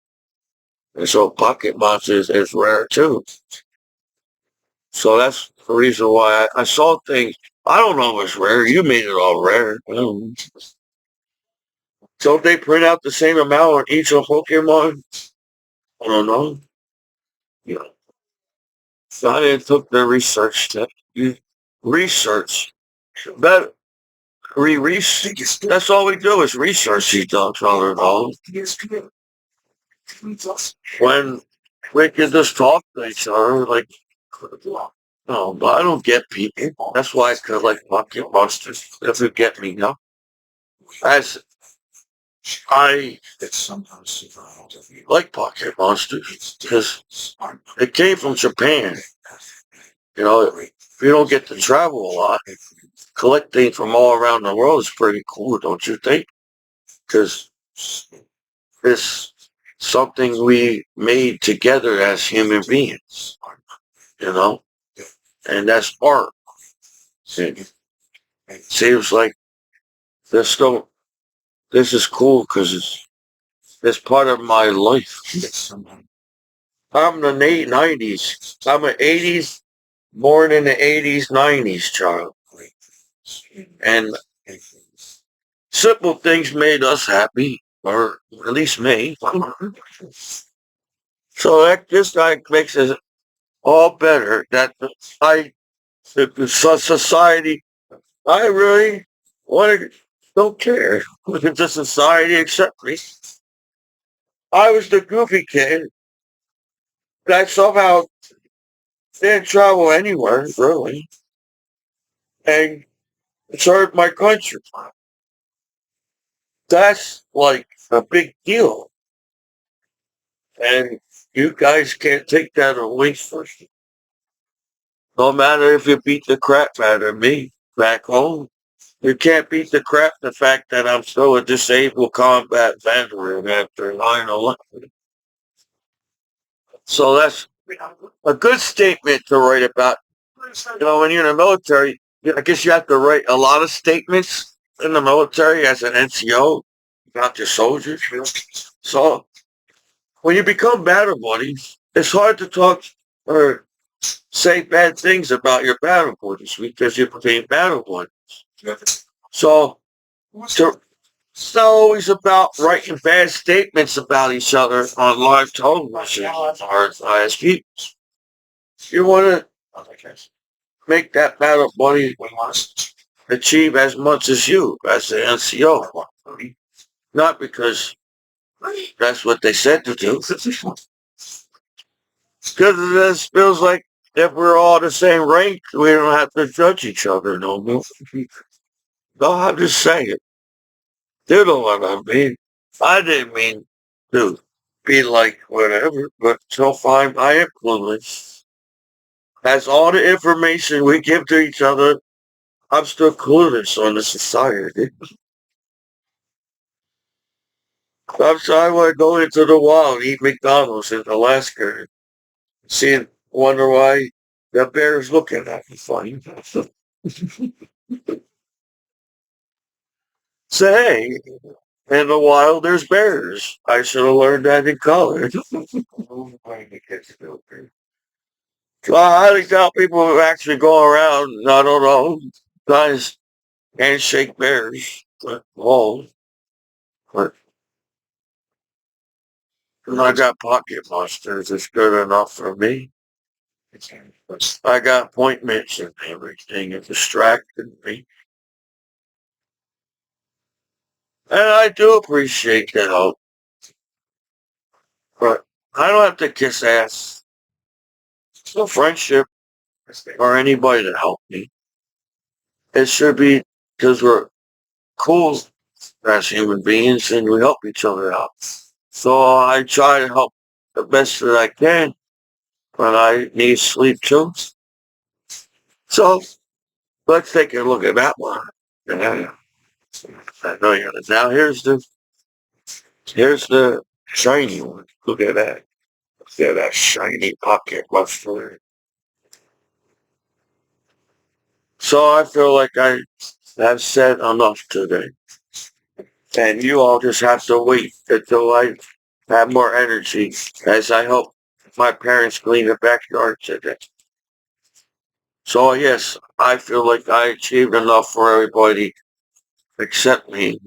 And so Pocket Monsters is rare too. So that's the reason why I saw things. I don't know if it's rare. You made it all rare. Don't they print out the same amount on each of Pokemon? I don't know. Yeah. So I didn't took the research step. Research. That research. That's all we do is research these dogs all along. When we can just talk to each other, like, no, but I don't get people. That's why I collect pocket monsters. Doesn't get me, no. As I like pocket monsters because it came from Japan. You know, if you don't get to travel a lot, collecting from all around the world is pretty cool, don't you think? Because it's something we made together as human beings, you know, and that's art. It seems like this still this is cool because it's part of my life. I'm the late '90s. I'm an '80s, born in the '80s, '90s child, and simple things made us happy, or at least me. So that just like makes it all better that I the society I really want to don't care if the society accept me. I was the goofy kid that somehow didn't travel anywhere really and served my country. That's like a big deal, and you guys can't take that away from me. No matter if you beat the crap out of me back home, you can't beat the crap the fact that I'm still a disabled combat veteran after 9/11. So that's a good statement to write about. You know, when you're in the military, I guess you have to write a lot of statements in the military as an NCO about your soldiers. So when you become battle buddies, it's hard to talk or say bad things about your battle buddies because you became battle buddies. So to, it's not always about writing bad statements about each other on live television or ISP. You want to make that battle buddy achieve as much as you as the NCO. Not because that's what they said to do. Because this feels like if we're all the same rank, we don't have to judge each other no more. Don't have to say it. You know what I mean. I didn't mean to be like whatever, but so far my influence has all the information we give to each other. I'm still clueless on the society. I'm sorry I want to go into the wild and eat McDonald's in Alaska. See, wonder why the bear's looking at me funny. Say, hey, in the wild there's bears. I should have learned that in college. Well, I highly doubt people who actually go around, I don't know, guys handshake bears. Oh, but I got pocket monsters. It's good enough for me. I got appointments and everything. It distracted me. And I do appreciate that help. But I don't have to kiss ass. It's no friendship or anybody to help me. It should be because we're cool as human beings and we help each other out. So I try to help the best that I can, but I need sleep too. So let's take a look at that one. Yeah. I know you're now here's the shiny one. Look at that. Look at that shiny pocket buster. So I feel like I have said enough today. And you all just have to wait until I have more energy as I help my parents clean the backyard today. So yes, I feel like I achieved enough for everybody except me.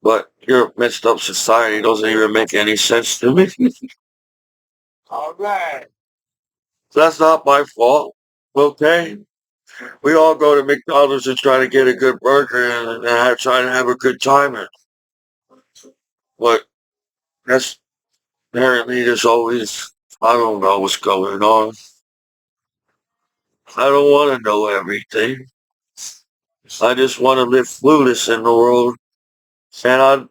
But your messed up society doesn't even make any sense to me. All right. That's not my fault. Okay? We all go to McDonald's and try to get a good burger and try to have a good time. But that's apparently there's always, I don't know what's going on. I don't want to know everything. I just want to live fluidous in the world. And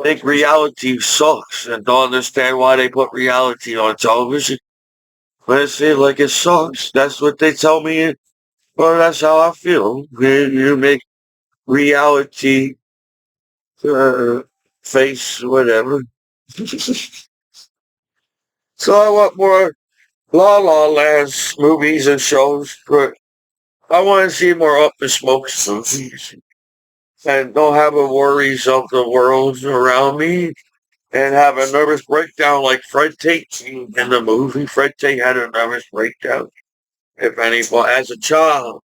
think reality sucks and don't understand why they put reality on television. But I say like it sucks. That's what they tell me. Well, that's how I feel. You make reality uh, face whatever. So I want more La La Land movies and shows, but I want to see more Up in Smoke movies and don't have the worries of the world around me and have a nervous breakdown like Fred Tate in the movie. Fred Tate had a nervous breakdown. If anyone, as a child,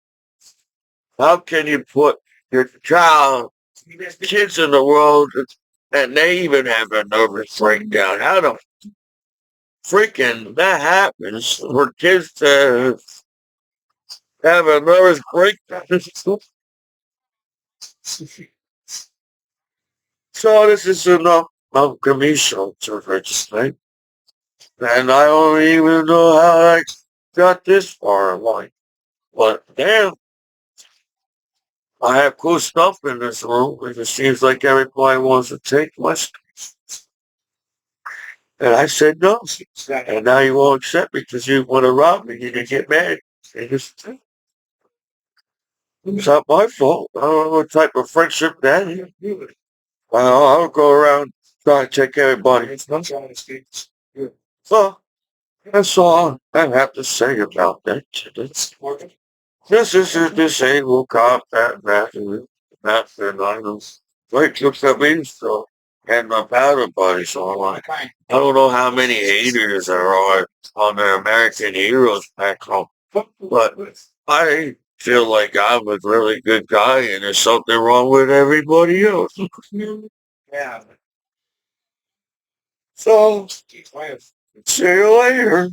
how can you put your child, kids in the world, and they even have a nervous breakdown? How the freaking that happens for kids to have a nervous breakdown? So this is enough of Commiso to register. And I don't even know how I got this far in life. But damn, I have cool stuff in this room, and it seems like everybody wants to take my stuff. And I said no. And now you won't accept me because you want to rob me. You can get mad. And it's not my fault. I don't know what type of friendship that is. I don't go around trying to take everybody. So that's all I have to say about that. This is a disabled cop that master liners. Wait, looks at me so and my powder buddy, so I'm like, I don't know how many haters there are on the American heroes back home. But I feel like I'm a really good guy and there's something wrong with everybody else. Yeah. So see you later.